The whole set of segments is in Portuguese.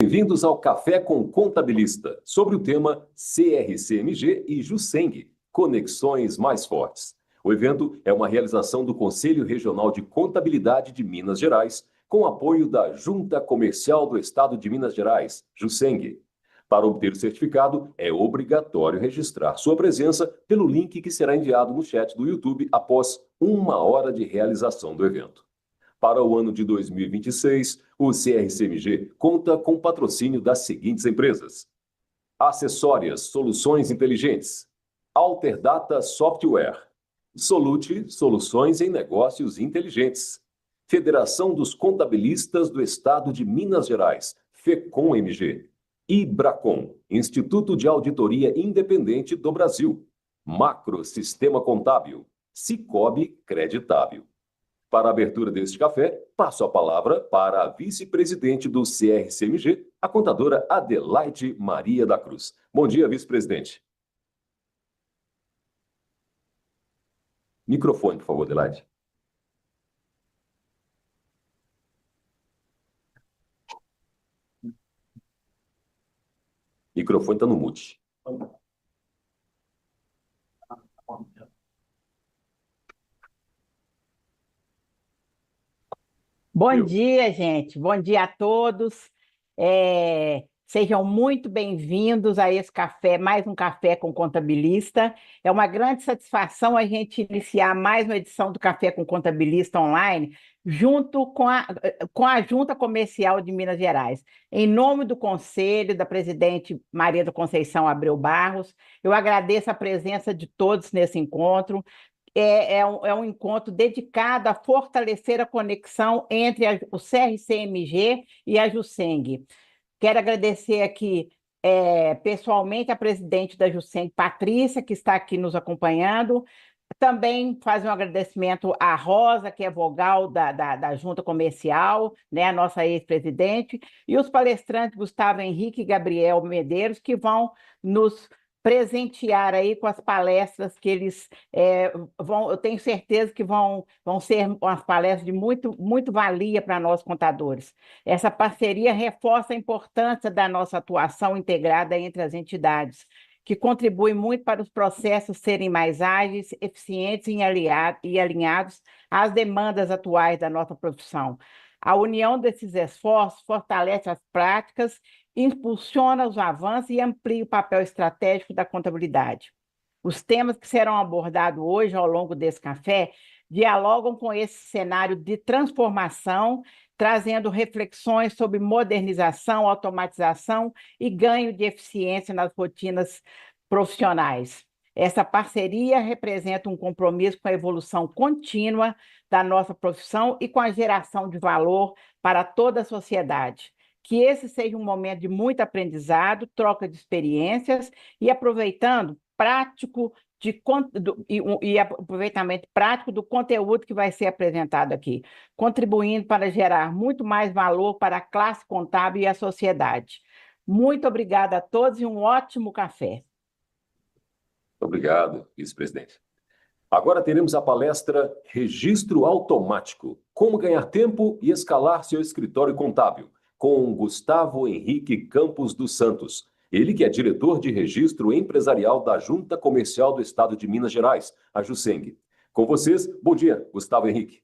Bem-vindos ao Café com Contabilista, sobre o tema CRCMG e Juseng, Conexões Mais Fortes. O evento é uma realização do Conselho Regional de Contabilidade de Minas Gerais, com apoio da Junta Comercial do Estado de Minas Gerais, Juseng. Para obter o certificado, é obrigatório registrar sua presença pelo link que será enviado no chat do YouTube após 1 hora de realização do evento. Para o ano de 2026, o CRCMG conta com patrocínio das seguintes empresas: Acessórias Soluções Inteligentes, Alterdata Software, Solute Soluções em Negócios Inteligentes, Federação dos Contabilistas do Estado de Minas Gerais, FECOM-MG, Ibracon, Instituto de Auditoria Independente do Brasil, Macro Sistema Contábil, Cicobi Creditábil. Para a abertura deste café, passo a palavra para a vice-presidente do CRCMG, a contadora Adelaide Maria da Cruz. Bom dia, vice-presidente. Microfone, por favor, Adelaide. Microfone está no mute. Bom dia, gente. Bom dia a todos. Sejam muito bem-vindos a esse café, mais um Café com Contabilista. É uma grande satisfação a gente iniciar mais uma edição do Café com Contabilista online, junto com a Junta Comercial de Minas Gerais. Em nome do Conselho, da presidente Maria da Conceição Abreu Barros, eu agradeço a presença de todos nesse encontro. É um encontro dedicado a fortalecer a conexão entre o CRCMG e a Juseng. Quero agradecer aqui pessoalmente a presidente da Juseng, Patrícia, que está aqui nos acompanhando. Também fazer um agradecimento à Rosa, que é vogal da Junta Comercial, né, a nossa ex-presidente, e os palestrantes Gustavo Henrique e Gabriel Medeiros, que vão nos presentear aí com as palestras que eles eu tenho certeza que vão ser umas palestras de muito valia para nós contadores. Essa parceria reforça a importância da nossa atuação integrada entre as entidades, que contribui muito para os processos serem mais ágeis, eficientes e alinhados às demandas atuais da nossa profissão. A união desses esforços fortalece as práticas, impulsiona os avanços e amplia o papel estratégico da contabilidade. Os temas que serão abordados hoje ao longo desse café dialogam com esse cenário de transformação, trazendo reflexões sobre modernização, automatização e ganho de eficiência nas rotinas profissionais. Essa parceria representa um compromisso com a evolução contínua da nossa profissão e com a geração de valor para toda a sociedade. Que esse seja um momento de muito aprendizado, troca de experiências e aproveitamento prático do conteúdo que vai ser apresentado aqui, contribuindo para gerar muito mais valor para a classe contábil e a sociedade. Muito obrigada a todos e um ótimo café. Obrigado, vice-presidente. Agora teremos a palestra Registro Automático: Como ganhar tempo e escalar seu escritório contábil, com Gustavo Henrique Campos dos Santos. Ele que é diretor de registro empresarial da Junta Comercial do Estado de Minas Gerais, a Juseng. Com vocês, bom dia, Gustavo Henrique.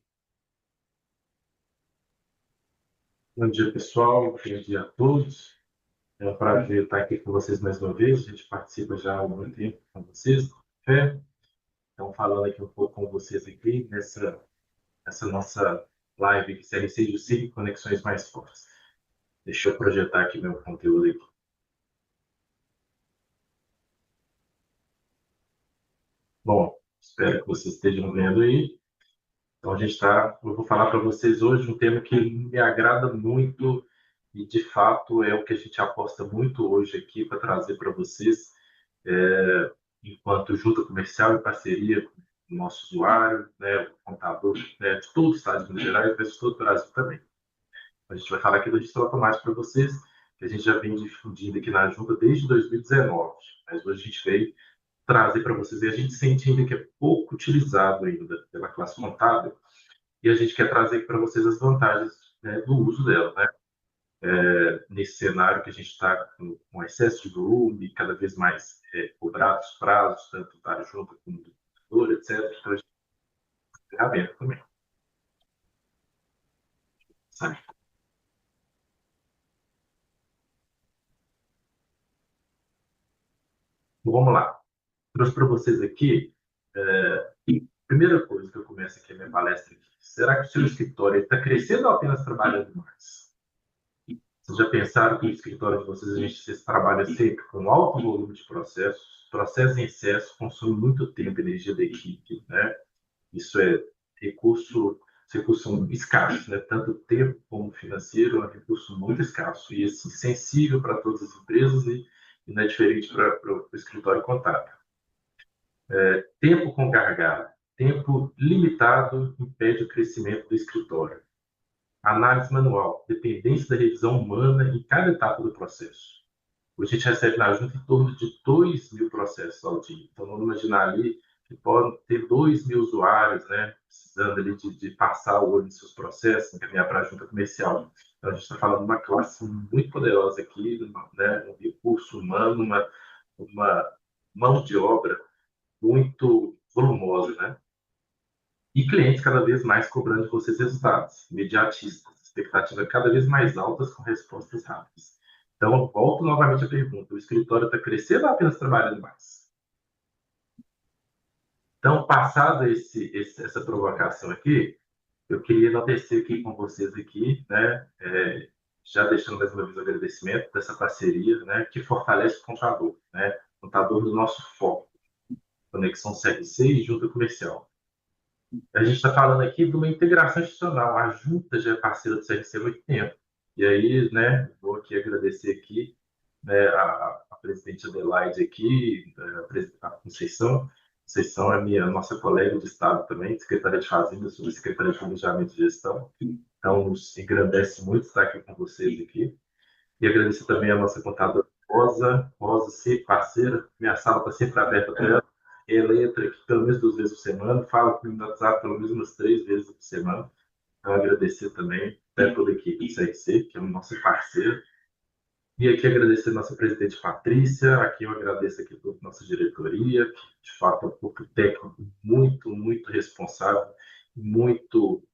Bom dia, pessoal. Bom dia a todos. É um prazer estar aqui com vocês mais uma vez. A gente participa já há algum tempo com vocês do café. Então, falando aqui um pouco com vocês aqui nessa nossa live que CRC e Juseng, Conexões Mais Fortes. Deixa eu projetar aqui meu conteúdo aqui. Bom, espero que vocês estejam vendo aí. Então, eu vou falar para vocês hoje um tema que me agrada muito e, de fato, é o que a gente aposta muito hoje aqui para trazer para vocês, enquanto junta comercial e parceria com o nosso usuário, né, o contador, né, de todo o estado de Minas Gerais, mas de todo o Brasil também. A gente vai falar aqui do registro automático para vocês, que a gente já vem difundindo aqui na junta desde 2019, mas hoje a gente veio trazer para vocês, e a gente sente ainda que é pouco utilizado ainda pela classe contábil, e a gente quer trazer para vocês as vantagens, né, do uso dela, né? nesse cenário que a gente está com excesso de volume, cada vez mais cobrados prazos, tanto da junta como do produtor, etc. Então, a gente tem ferramenta também. Sabe? Então, vamos lá. Trouxe para vocês aqui, primeira coisa que eu começo aqui a minha palestra aqui. Será que o seu escritório está crescendo ou apenas trabalhando mais? Vocês já pensaram que o escritório de vocês trabalha sempre com alto volume de processos, processos em excesso, consome muito tempo e energia da equipe, né? Isso é recursos são escassos, né? Tanto tempo como financeiro é um recurso muito escasso e assim, sensível para todas as empresas e não é diferente para o escritório contábil. Tempo com gargalo. Tempo limitado impede o crescimento do escritório. Análise manual. Dependência da revisão humana em cada etapa do processo. Hoje a gente recebe na junta em torno de 2.000 processos ao dia. Então, vamos imaginar ali que podem ter 2.000 usuários, né, precisando ali de passar o olho nos seus processos, encaminhar para a junta comercial. Então, a gente está falando de uma classe muito poderosa aqui, né, um recurso humano, uma mão de obra muito volumosa, né? E clientes cada vez mais cobrando de vocês resultados, imediatistas, expectativas cada vez mais altas com respostas rápidas. Então, eu volto novamente à pergunta: o escritório está crescendo ou apenas trabalhando mais? Então, passada essa provocação aqui, eu queria enaltecer aqui com vocês aqui, né, já deixando mais uma vez o agradecimento dessa parceria, né, que fortalece o contador, né, contador do nosso foco, conexão CRC e junta comercial. A gente está falando aqui de uma integração institucional. A Junta já é parceira do CRC há muito tempo. E aí, né, vou aqui agradecer aqui, né, a presidente Adelaide aqui, a Conceição. Conceição é nossa colega de Estado também, secretária de Fazenda, subsecretária de Planejamento e Gestão. Então, nos engrandece muito estar aqui com vocês aqui. E agradecer também a nossa contadora Rosa. Rosa, sempre parceira. Minha sala está sempre aberta para ela. Ela entra aqui pelo menos 2 vezes por semana, fala comigo no WhatsApp pelo menos umas 3 vezes por semana. Então, agradecer também a toda a equipe do CRC, que é o nosso parceiro. E aqui agradecer a nossa presidente Patrícia, aqui eu agradeço aqui toda a nossa diretoria, que de fato é um corpo técnico muito, muito responsável, muito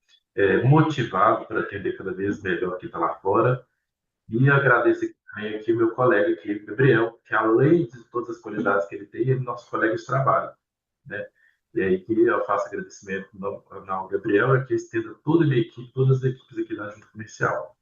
motivado para atender cada vez melhor quem está lá fora. E agradeço também aqui o meu colega aqui, Gabriel, que além de todas as qualidades que ele tem, ele é nosso colega de trabalho, né? E aí que eu faço agradecimento ao Gabriel, que estenda toda a minha equipe, todas as equipes aqui da Junta Comercial.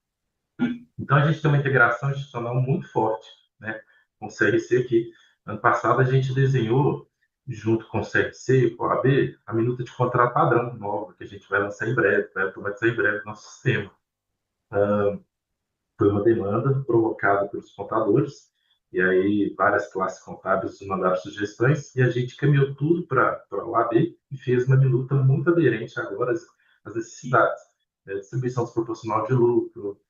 Então a gente tem uma integração institucional muito forte, né, com o CRC aqui. Ano passado a gente desenhou, junto com o CRC e com a AB, a minuta de contrato padrão nova, que a gente vai lançar em breve, vai automatizar em breve o nosso sistema. Foi uma demanda provocada pelos contadores, e aí várias classes contábeis mandaram sugestões, e a gente caminhou tudo para o AB e fez uma minuta muito aderente agora às necessidades. Distribuição desproporcional de lucro,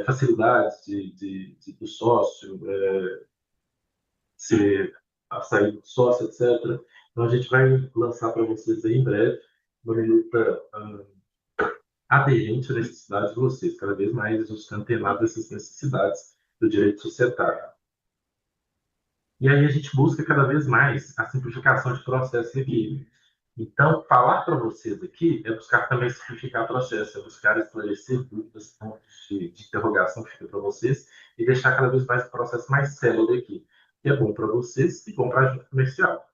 facilidades do sócio, a saída do sócio, etc. Então, a gente vai lançar para vocês aí em breve uma minuta aderente à necessidade de vocês. Cada vez mais a gente está antenado dessas necessidades do direito societário. E aí a gente busca cada vez mais a simplificação de processos aqui. Então, falar para vocês aqui é buscar também simplificar o processo, é buscar esclarecer dúvidas, pontos de interrogação que fica para vocês e deixar cada vez mais o processo mais célebre aqui, que é bom para vocês e bom para a junta comercial.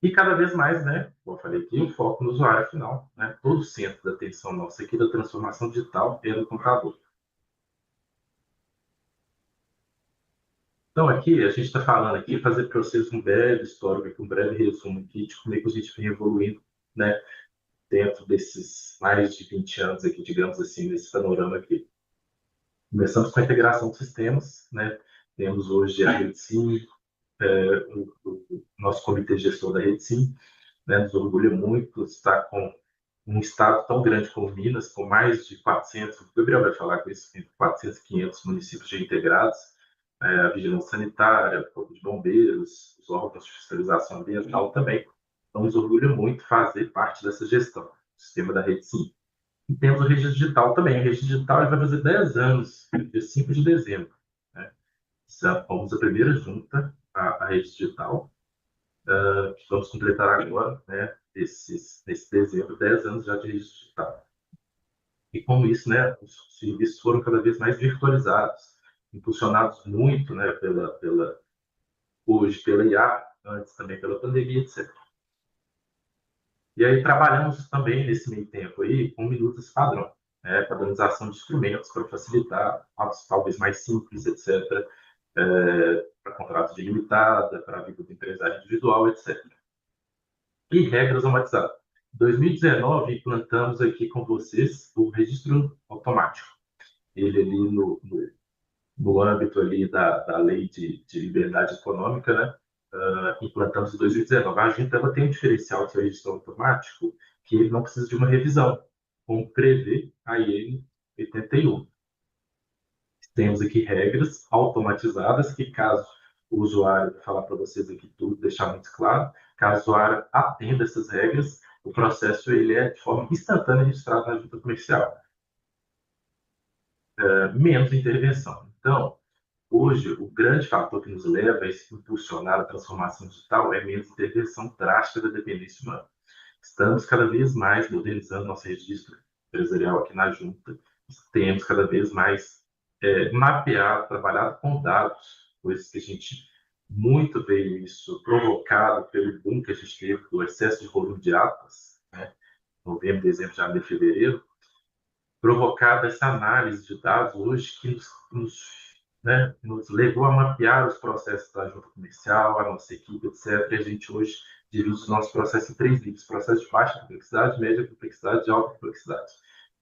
E cada vez mais, né, como eu falei aqui, o foco no usuário final, né, todo o centro da atenção nossa aqui da transformação digital é no computador. Então, aqui, a gente está falando aqui, fazer para vocês um breve histórico, aqui, um breve resumo aqui de como é que a gente vem evoluindo, né, dentro desses mais de 20 anos aqui, digamos assim, nesse panorama aqui. Começamos com a integração de sistemas, né, temos hoje a RedeSim, o nosso comitê gestor da RedeSim, né, nos orgulha muito estar com um estado tão grande como Minas, com mais de 400, o Gabriel vai falar com isso, 400, 500 municípios já integrados, a vigilância sanitária, o corpo de bombeiros, os órgãos de fiscalização ambiental também. Então, nos orgulha muito fazer parte dessa gestão, do sistema da RedeSim. E temos o registro digital também. O registro digital ele vai fazer 10 anos, dia 5 de dezembro. Né? Fomos a primeira junta a registro digital, que vamos completar agora, né, nesse dezembro, 10 anos já de registro digital. E com isso, né, os serviços foram cada vez mais virtualizados, impulsionados muito, né, hoje pela IA, antes também pela pandemia, etc. E aí trabalhamos também nesse meio tempo aí com minutas padrão, né, padronização de instrumentos para facilitar, talvez mais simples, etc., para contratos de limitada, para a vida do empresário individual, etc. E regras automatizadas. Em 2019, implantamos aqui com vocês o registro automático. Ele ali no âmbito ali da lei de liberdade econômica, né? Implantamos em 2019. A Junta ela tem um diferencial do seu registro automático que ele não precisa de uma revisão, como prevê a IN 81. Temos aqui regras automatizadas que, caso o usuário, vou falar para vocês aqui tudo, deixar muito claro, caso o usuário atenda essas regras, o processo ele é de forma instantânea registrado na junta comercial. Menos intervenção. Então, hoje, o grande fator que nos leva a impulsionar a transformação digital é menos intervenção drástica da dependência humana. Estamos cada vez mais modernizando nosso registro empresarial aqui na junta. Temos cada vez mais mapeado, trabalhado com dados, coisas que a gente muito veio isso provocado pelo boom que a gente teve do excesso de volume de atas, né? Novembro, dezembro, janeiro, fevereiro, provocada essa análise de dados hoje que nos levou a mapear os processos da junta comercial, a nossa equipe, etc. E a gente hoje divide os nossos processos em 3 níveis: processo de baixa complexidade, média complexidade e alta complexidade.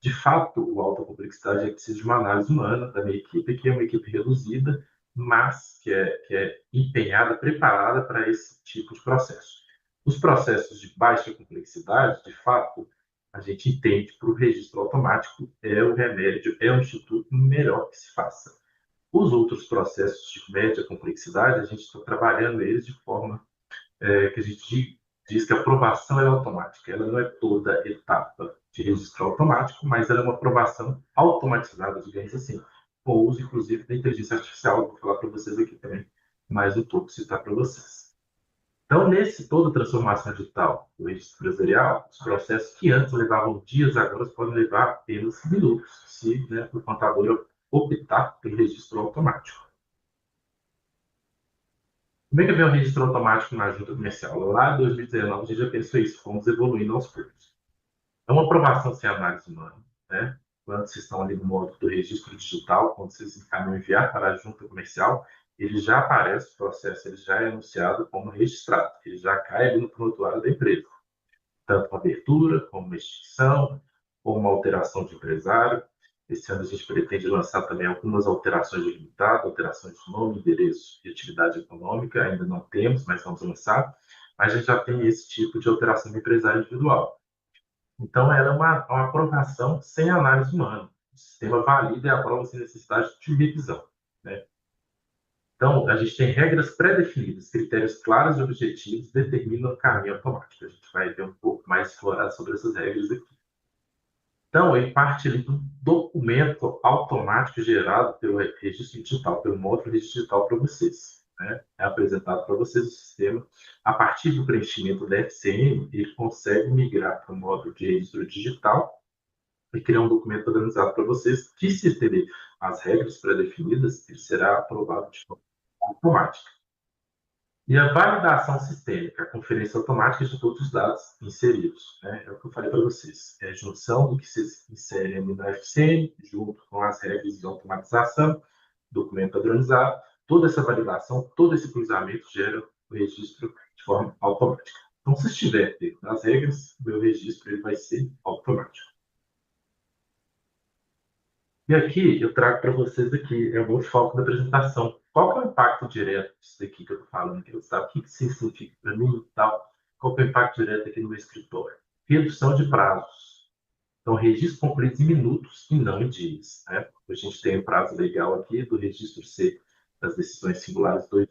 De fato, o alta complexidade é preciso de uma análise humana da minha equipe, que é uma equipe reduzida, mas que é empenhada, preparada para esse tipo de processo. Os processos de baixa complexidade, de fato, a gente entende que o registro automático é o remédio, é o instituto melhor que se faça. Os outros processos de média complexidade, a gente está trabalhando eles de forma que a gente diz que a aprovação é automática. Ela não é toda etapa de registro automático, mas ela é uma aprovação automatizada, digamos assim, com o uso, inclusive, da inteligência artificial. Vou falar para vocês aqui também mais um pouco, citar para vocês. Então, nesse toda transformação digital do registro empresarial, os processos que antes levavam dias, agora podem levar apenas minutos, se o contador optar pelo registro automático. Como é que vem o registro automático na junta comercial? Lá em 2019, a gente já pensou isso, fomos evoluindo aos poucos. É uma aprovação sem análise humana, né? Quando vocês estão ali no modo do registro digital, quando vocês encaminham enviar para a junta comercial, ele já aparece, o processo ele já é anunciado como registrado, ele já cai ali no prontuário da empresa. Tanto uma abertura, como uma extinção, como uma alteração de empresário. Esse ano a gente pretende lançar também algumas alterações de limitado, alterações de nome, endereço e atividade econômica, ainda não temos, mas vamos lançar. Mas a gente já tem esse tipo de alteração de empresário individual. Então, ela é uma aprovação sem análise humana. O sistema valida e aprova sem necessidade de revisão, né? Então, a gente tem regras pré-definidas, critérios claros e objetivos determinam o caminho automático. A gente vai ver um pouco mais explorado sobre essas regras aqui. Então, ele parte ali do documento automático gerado pelo registro digital, pelo módulo registro digital para vocês, né? É apresentado para vocês o sistema. A partir do preenchimento da FCM, ele consegue migrar para o módulo de registro digital e criar um documento padronizado para vocês, que, se atender às regras pré-definidas, ele será aprovado de forma automática. E a validação sistêmica, a conferência automática de todos os dados inseridos, né? É o que eu falei para vocês. É a junção do que vocês inserem ali na FCM, junto com as regras de automatização, documento padronizado, toda essa validação, todo esse cruzamento gera o registro de forma automática. Então, se estiver dentro das regras, o meu registro ele vai ser automático. E aqui eu trago para vocês aqui, é o meu foco da apresentação. Qual que é o impacto direto disso daqui que eu estou falando aqui? Sabe o que isso significa para mim e tal? Qual que é o impacto direto aqui no meu escritório? Redução de prazos. Então, registro concluído em minutos e não em dias, né? A gente tem um prazo legal aqui do registro C das decisões singulares 2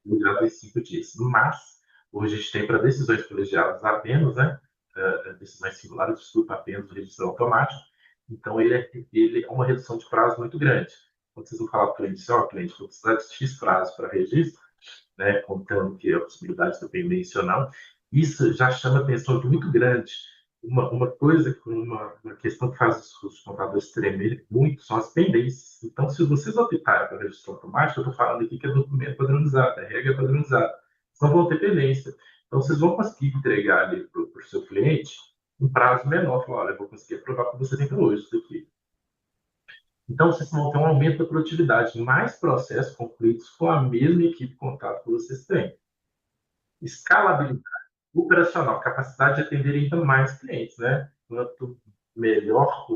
em 5 dias. Mas, hoje a gente tem para decisões colegiadas apenas, né? Decisões singulares, desculpa, apenas o registro automático. Então, ele é uma redução de prazo muito grande. Quando vocês vão falar para o cliente, ó, cliente, vou precisar de X prazo para registro, né, contando que a possibilidade de pendência ou não, isso já chama atenção de muito grande. Uma coisa, uma questão que faz os contadores tremerem muito são as pendências. Então, se vocês optarem para registro automático, eu estou falando aqui que é documento padronizado, é regra padronizada, não vão ter pendência. Então, vocês vão conseguir entregar ali para o seu cliente um prazo menor. Falar, olha, eu vou conseguir aprovar para vocês ainda hoje isso aqui. Então, vocês vão ter um aumento da produtividade, mais processos concluídos com a mesma equipe de contato que vocês têm. Escalabilidade operacional, capacidade de atender ainda mais clientes, né? Quanto melhor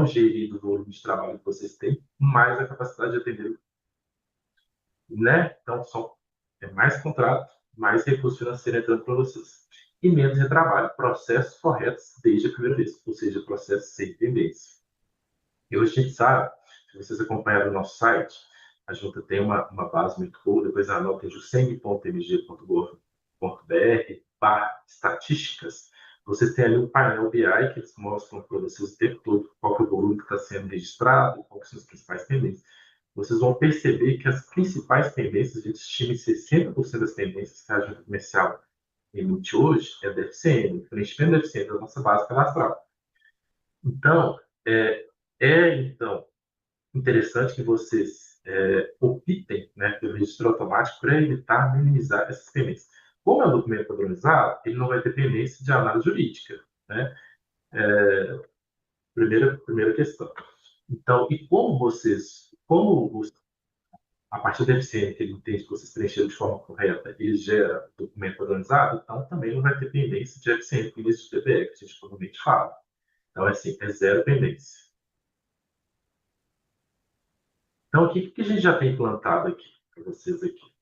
gerido o volume de trabalho que vocês têm, mais a capacidade de atender, né? Então, é mais contrato, mais recurso financeiro entrando para vocês. E menos retrabalho, processos corretos desde a primeira vez, ou seja, processos sem pendência. E hoje a gente sabe, se vocês acompanharam o nosso site, a Junta tem uma base muito boa, depois anotem juseng.mg.gov.br/estatísticas. Vocês têm ali um painel BI que eles mostram para vocês o tempo todo qual que é o volume que está sendo registrado, quais são as principais tendências. Vocês vão perceber que as principais tendências, a gente estima em 60% das tendências que a Junta Comercial emite hoje é DFCM, preenchimento da DFCM da nossa base cadastral. Então, então interessante que vocês optem, né, pelo registro automático para evitar minimizar essas pendências. Como é um documento padronizado, ele não vai ter pendência de análise jurídica, né? Primeira questão. Então, e a partir da eficiência que ele entende que vocês preencheram de forma correta, ele gera documento padronizado, então também não vai ter pendência de eficiência, pendência de DBE, que a gente provavelmente fala. Então, assim, é zero pendência. Então, o que a gente já tem implantado aqui para vocês aqui?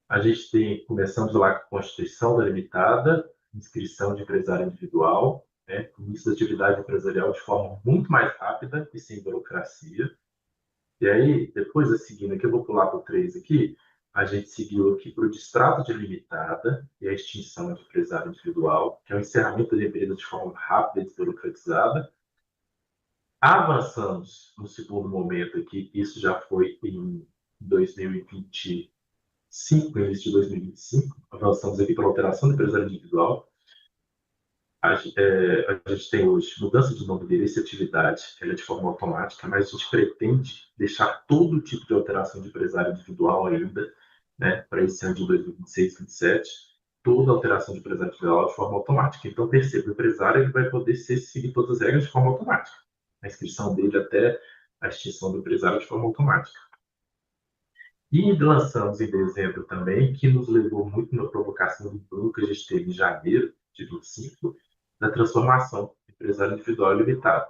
A gente começamos lá com a Constituição da Limitada, inscrição de empresário individual, né, início da atividade empresarial de forma muito mais rápida e sem burocracia. E aí, depois, seguindo aqui, eu vou pular para o 3 aqui, a gente seguiu aqui para o distrato de limitada e a extinção de empresário individual, que é o encerramento da empresa de forma rápida e desburocratizada. Avançamos no segundo momento aqui, isso já foi em 2025, início de 2025, avançamos aqui para a alteração do empresário individual. A gente tem hoje mudança de nome, endereço e atividade, ela é de forma automática, mas a gente pretende deixar todo tipo de alteração de empresário individual ainda, né, para esse ano de 2026, 2027, toda alteração de empresário individual de forma automática. Então, perceba, o empresário ele vai poder seguir todas as regras de forma automática. A inscrição dele até a extinção do empresário de forma automática. E lançamos em dezembro também, que nos levou muito na provocação do plano que a gente teve em janeiro de 25, da transformação de empresário individual limitado.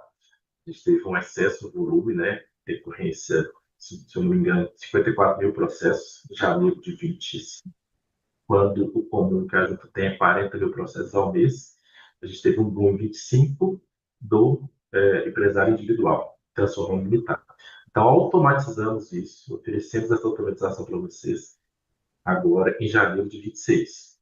A gente teve um excesso no volume, né? Decorrência, se eu não me engano, 54 mil processos em janeiro de 25, quando o comum que a gente tem 40 mil processos ao mês. A gente teve um boom em 25 do empresário individual, transformando limitado. Então, automatizamos isso, oferecemos essa automatização para vocês agora em janeiro de 26.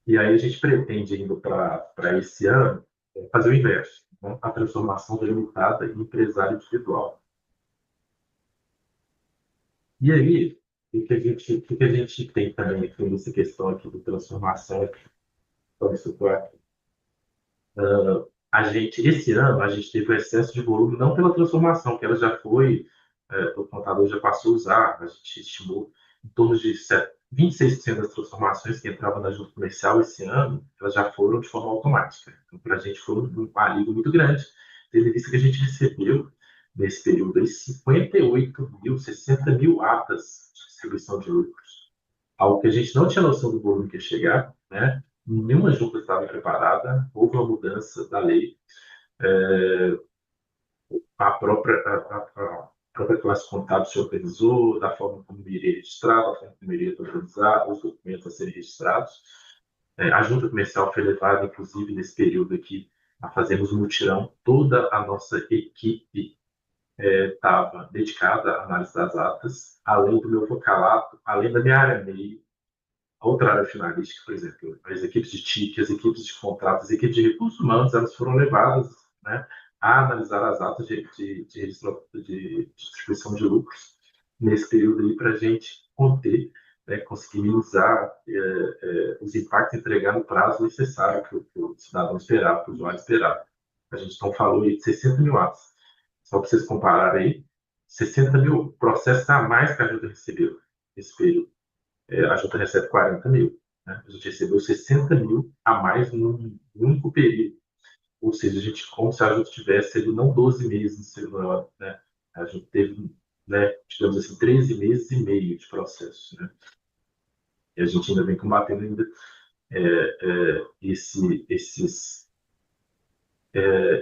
E aí a gente pretende, indo para esse ano, fazer o inverso, né? A transformação da limitada em empresário individual. E aí, o que a gente tem também com essa questão aqui de transformação, então, isso aqui. Esse ano, a gente teve um excesso de volume, não pela transformação, que ela já foi, o contador já passou a usar, a gente estimou em torno de 26% das transformações que entravam na junta comercial esse ano, elas já foram de forma automática. Então, para a gente foi um alívio muito grande, tendo em vista que a gente recebeu, nesse período, aí, 60 mil atas de distribuição de lucros. Algo que a gente não tinha noção do volume que ia chegar, né? Nenhuma junta estava preparada, houve uma mudança da lei, a própria classe contábil se organizou, da forma como iria registrar, da forma como iria organizar os documentos a serem registrados. A junta comercial foi levada, inclusive, nesse período aqui, a fazermos um mutirão. Toda a nossa equipe estava dedicada à análise das atas, além do meu vocalato, além da minha área MEI, outra área finalística, por exemplo, as equipes de TIC, as equipes de contratos, as equipes de recursos humanos, elas foram levadas né, a analisar as atas de distribuição de lucros nesse período aí para a gente conter, né, conseguir minimizar os impactos e entregar no prazo necessário que o cidadão esperava, que o usuário esperava. A gente então falou aí de 60 mil atos. Só para vocês compararem aí, 60 mil processos a mais que a Junta recebeu nesse período. A Junta recebe 40 mil. Né? A gente recebeu 60 mil a mais num único período. Ou seja, a gente, como se a Junta tivesse ali não 12 meses, né? A gente teve, né, digamos assim, 13 meses e meio de processo. Né? E a gente ainda vem combatendo ainda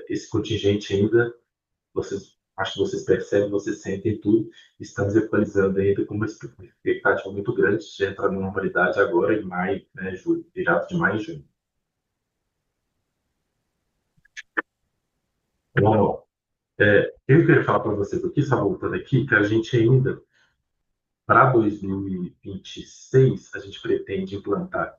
esse contingente ainda. Acho que vocês percebem, vocês sentem tudo. Estamos equalizando ainda com uma expectativa muito grande de entrar na normalidade agora em maio, né, julho, virado de maio e junho. Bom, eu queria falar para vocês aqui, só voltando aqui, que a gente ainda, para 2026, a gente pretende implantar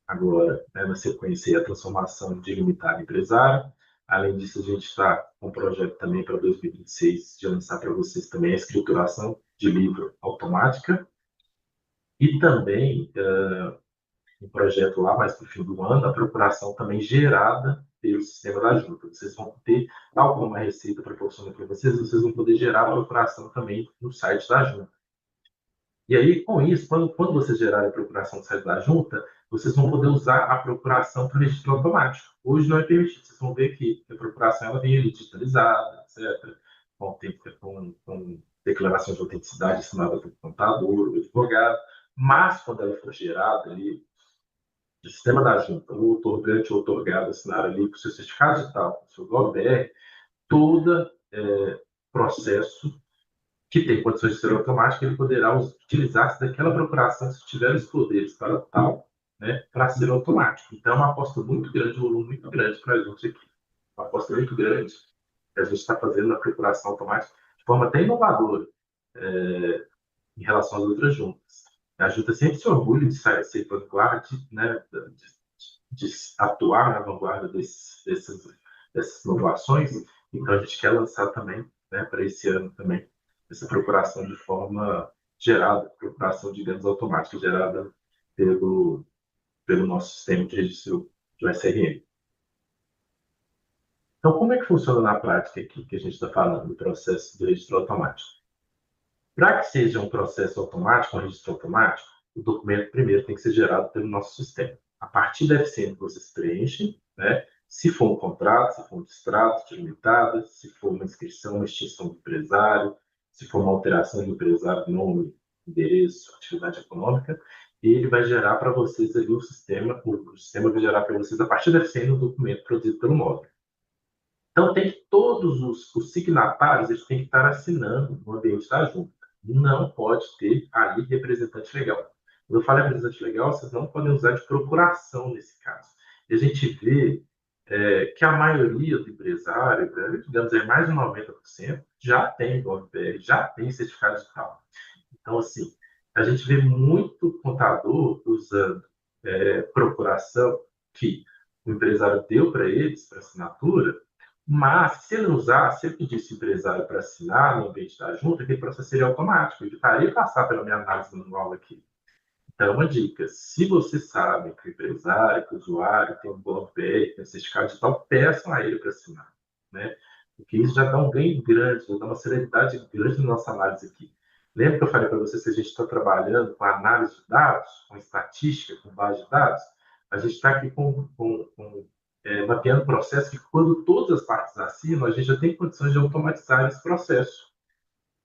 agora, né, na sequência, a transformação de limitar empresário. Além disso, a gente está com um projeto também para 2026 de lançar para vocês também a escrituração de livro automática e também um projeto lá mais para o fim do ano, a procuração também gerada pelo sistema da Junta. Vocês vão ter, tal como a Receita proporciona para vocês, vocês vão poder gerar a procuração também no site da Junta. E aí, com isso, quando vocês gerarem a procuração no site da Junta, vocês vão poder usar a procuração para registro automático. Hoje não é permitido. Vocês vão ver que a procuração ela vem ali digitalizada, etc., com declaração de autenticidade assinada pelo contador, o advogado. Mas, quando ela for gerada ali, o sistema da Junta, o otorgante ou otorgado assinar ali com o seu certificado digital, com o seu GovBR, todo processo que tem condições de ser automático, ele poderá utilizar-se daquela procuração se tiver os poderes para tal, né, para ser automático. Então, é uma aposta muito grande, um volume muito grande para a gente aqui. Uma aposta muito grande que a gente está fazendo na procuração automática de forma até inovadora em relação às outras juntas. A junta sempre se orgulha de ser vanguarda, né, de atuar na vanguarda dessas inovações. Então, a gente quer lançar também, né, para esse ano também, essa procuração de forma gerada, procuração, digamos, automática, gerada pelo nosso sistema de registro do SRM. Então, como é que funciona na prática aqui que a gente está falando do processo do registro automático? Para que seja um processo automático, um registro automático, o documento primeiro tem que ser gerado pelo nosso sistema. A partir da FCM que vocês preenchem, né? Se for um contrato, se for um distrato de limitada, se for uma inscrição, uma extinção do empresário, se for uma alteração do empresário, nome, endereço, atividade econômica, ele vai gerar para vocês ali o sistema vai gerar para vocês a partir da FCM o documento produzido pelo módulo. Então, tem que todos os signatários eles têm que estar assinando no ambiente da junta. Não pode ter ali representante legal. Quando eu falo representante legal, vocês não podem usar de procuração nesse caso. E a gente vê que a maioria do empresário, digamos, mais de 90%, já tem GovBR, já tem certificado digital. Então, assim, a gente vê muito contador usando procuração que o empresário deu para eles, para assinatura, mas se ele usar, se ele pedisse o empresário para assinar no ambiente da junta, aquele processo seria automático, evitaria passar pela minha análise manual aqui. Então, uma dica: se você sabe que o empresário, que o usuário tem um GovBR, tem um certificado digital, peçam a ele para assinar, né? Porque isso já dá um ganho grande, já dá uma celeridade grande na nossa análise aqui. Lembra que eu falei para vocês que a gente está trabalhando com análise de dados, com estatística, com base de dados? A gente está aqui mapeando o processo que, quando todas as partes assinam, a gente já tem condições de automatizar esse processo.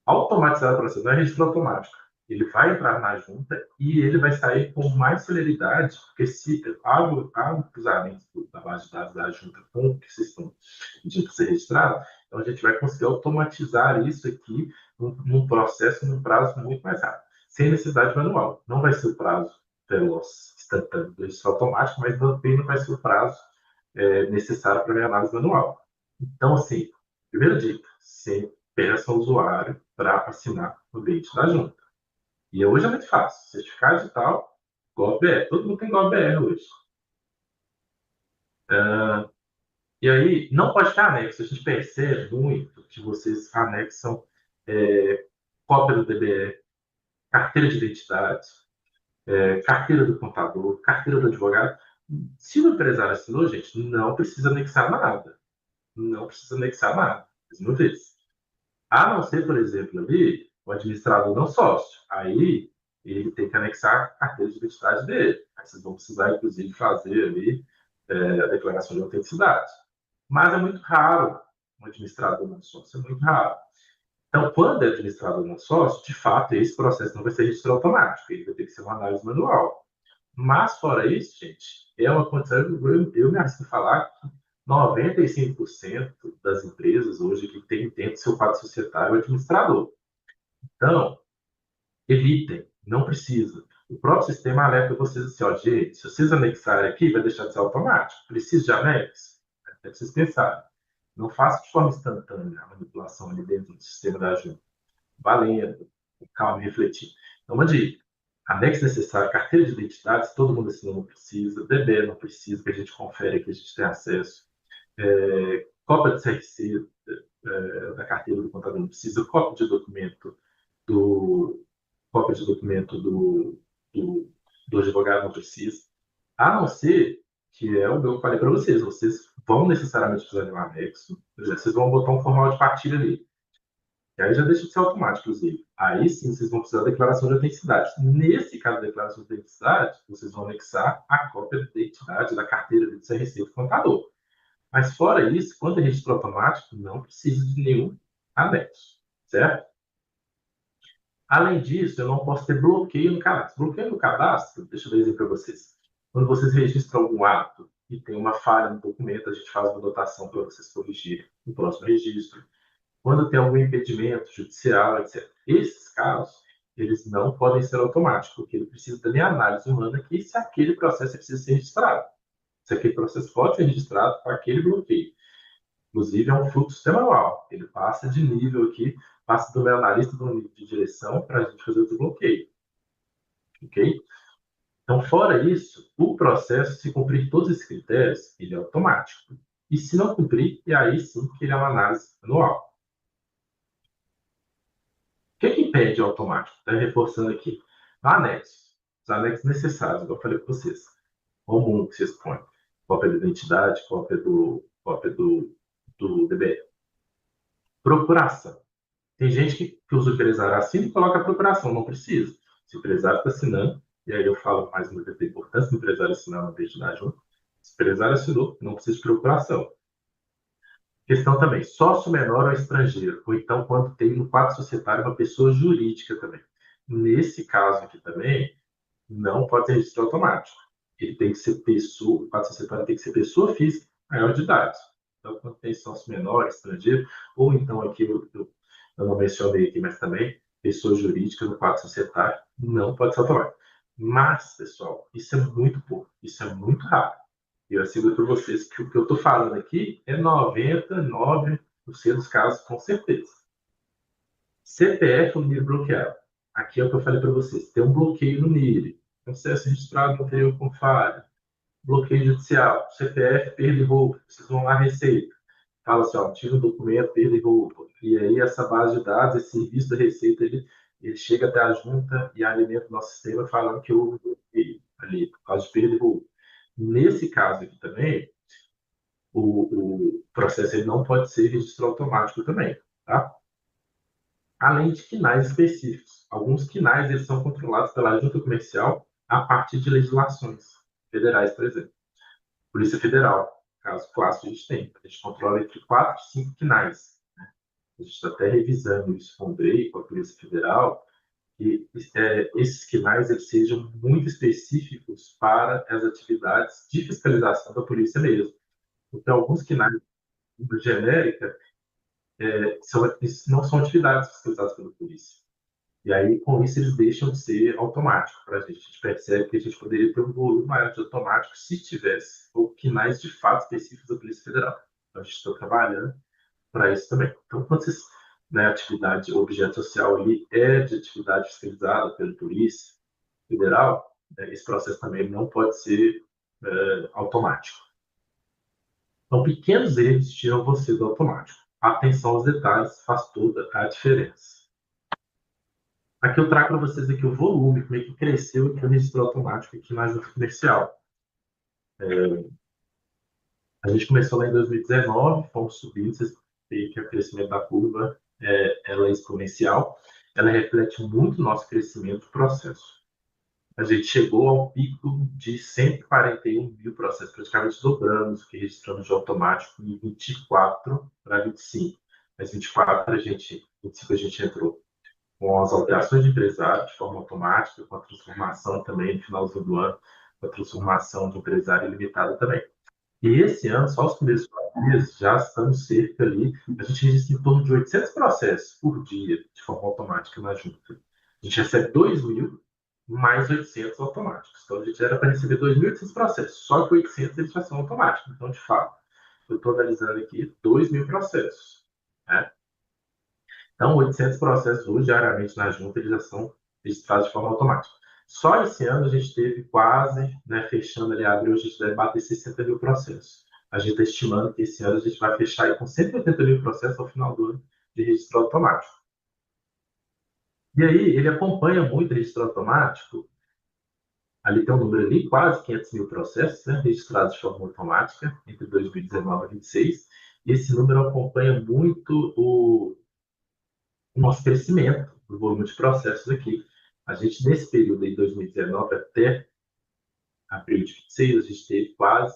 Automatizar o processo não é registro automático. Ele vai entrar na junta e ele vai sair com mais celeridade, porque se há um cruzamento da base de dados da junta com o que vocês estão pedindo para ser registrado, então a gente vai conseguir automatizar isso aqui num processo, num prazo muito mais rápido, sem necessidade manual. Não vai ser o prazo veloz, instantâneo do registro automático, mas também não vai ser o prazo necessário para a minha análise manual. Então, assim, primeira dica: sempre peça ao usuário para assinar o ambiente da junta. E hoje é muito fácil. Certificado digital, GovBR. Todo mundo tem GovBR hoje. E aí, não pode ter anexo. A gente percebe muito que vocês anexam cópia do DBE, carteira de identidade, carteira do contador, carteira do advogado. Se o empresário assinou, gente, não precisa anexar nada. Não precisa anexar nada. Mais uma vez. A não ser, por exemplo, ali, o administrador não sócio. Aí, ele tem que anexar a carteira de identidade dele. Aí vocês vão precisar, inclusive, fazer ali a declaração de autenticidade. Mas é muito raro um administrador não sócio, é muito raro. Então, quando é administrador não sócio, de fato, esse processo não vai ser registro automático, ele vai ter que ser uma análise manual. Mas, fora isso, gente, é uma condição, eu me arrisco a falar que 95% das empresas hoje que tem dentro do seu quadro societário é o administrador. Então, evitem, não precisa. O próprio sistema alerta vocês assim, ó, gente, se vocês anexarem aqui, vai deixar de ser automático. Precisa de anexo? Até vocês pensarem. Não faça de forma instantânea a manipulação ali dentro do sistema da junta. Valendo, com calma e refletir. Então, uma dica. Anexo necessário, carteira de identidade, se todo mundo assinou não precisa, DB não precisa, que a gente confere aqui, a gente tem acesso. Cópia de CRC da carteira do contador não precisa, do, cópia de documento do, do advogado não precisa. A não ser que é o que eu falei para vocês, vocês vão necessariamente precisar de um anexo, vocês vão botar um formal de partilha ali. E aí já deixa de ser automático, inclusive. Aí sim vocês vão precisar da declaração de autenticidade. Nesse caso da declaração de autenticidade, vocês vão anexar a cópia de identidade da carteira de CRC do contador. Mas fora isso, quando é registro automático, não precisa de nenhum anexo, certo? Além disso, eu não posso ter bloqueio no cadastro. Bloqueio no cadastro, deixa eu dizer para vocês. Quando vocês registram algum ato e tem uma falha no documento, a gente faz uma anotação para vocês corrigirem no próximo registro. Quando tem algum impedimento judicial, etc. Esses casos, eles não podem ser automáticos, porque ele precisa da minha análise humana aqui se aquele processo precisa ser registrado. Se aquele processo pode ser registrado para aquele bloqueio. Inclusive, é um fluxo semanal. Ele passa de nível aqui, passa do meu analista do nível de direção para a gente fazer o desbloqueio. Ok? Então, fora isso, o processo, se cumprir todos esses critérios, ele é automático. E se não cumprir, e aí sim que ele é uma análise manual. O que impede o automático? Está reforçando aqui. Anexos. Os anexos necessários, como eu falei para vocês. Comum que vocês põem. Cópia da identidade, cópia do DBE. Procuração. Tem gente que usa o empresário assina e coloca a procuração, não precisa. Se o empresário está assinando, e aí eu falo mais uma vez da importância do empresário assinar uma identidade junto. Se o empresário assinou, não precisa de procuração. Questão também, sócio menor ou estrangeiro, ou então quando tem no quadro societário uma pessoa jurídica também. Nesse caso aqui também, não pode ter registro automático. Ele tem que ser pessoa, o quadro societário tem que ser pessoa física maior de idade. Então, quando tem sócio menor, estrangeiro, ou então aqui eu não mencionei aqui, mas também pessoa jurídica no quadro societário, não pode ser automático. Mas, pessoal, isso é muito pouco, isso é muito raro. E eu asseguro para vocês que o que eu estou falando aqui é 99% dos casos, com certeza. CPF no NIR bloqueado. Aqui é o que eu falei para vocês. Tem um bloqueio no NIR. Processo registrado no anterior com falha. Bloqueio judicial. CPF, perda e roubo. Vocês vão lá, Receita. Fala assim, ó, tira um documento, perda e roubo. E aí essa base de dados, esse serviço da Receita, ele chega até a junta e alimenta o nosso sistema falando que houve bloqueio ali, por causa de perda e roubo. Nesse caso aqui também, o processo ele não pode ser registro automático também, tá? Além de quinais específicos. Alguns quinais eles são controlados pela junta comercial a partir de legislações federais, por exemplo. Polícia Federal, caso clássico a gente tem. A gente controla entre 4 e 5 quinais. Né? A gente está até revisando isso com o DREI, com a Polícia Federal, que esses quinais eles sejam muito específicos para as atividades de fiscalização da polícia mesmo. Então, alguns quinais genérica não são atividades fiscalizadas pela polícia. E aí, com isso, eles deixam de ser automáticos para a gente. A gente percebe que a gente poderia ter um volume maior de automático se tivesse ou quinais de fato específicos da Polícia Federal. Então, a gente está trabalhando para isso também. Então, quando vocês, né, atividade, objeto social ali é de atividade fiscalizada pela Polícia Federal, esse processo também não pode ser automático. Então, pequenos erros tiram você do automático. Atenção aos detalhes faz toda a diferença. Aqui eu trago para vocês aqui o volume, como é que cresceu aqui o registro automático aqui na junta comercial. A gente começou lá em 2019, fomos subindo, vocês veem que o crescimento da curva ela é exponencial, ela reflete muito o nosso crescimento do processo. A gente chegou ao pico de 141 mil processos, praticamente dobramos o que registramos de automático em 24 para 25. Mas 24 25 a gente entrou com as alterações de empresário de forma automática, com a transformação também no finalzinho do ano, com a transformação de empresário ilimitada também. E esse ano, só os primeiros 4 meses, já estamos cerca ali, a gente registra em torno de 800 processos por dia, de forma automática na junta. A gente recebe 2.000 mais 800 automáticos. Então, a gente era para receber 2.800 processos, só que 800 eles já são automáticos. Então, de fato, eu estou analisando aqui 2.000 processos. Né? Então, 800 processos hoje, diariamente na junta, eles já são registrados de forma automática. Só esse ano a gente teve quase, né, fechando ali, abril, a gente deve bater 60 mil processos. A gente está estimando que esse ano a gente vai fechar aí com 180 mil processos ao final do ano de registro automático. E aí, ele acompanha muito o registro automático. Ali tem um número ali, quase 500 mil processos, né, registrados de forma automática entre 2019 e 2026. E esse número acompanha muito o nosso crescimento do volume de processos aqui. A gente, nesse período de 2019 até abril de 26, a gente teve quase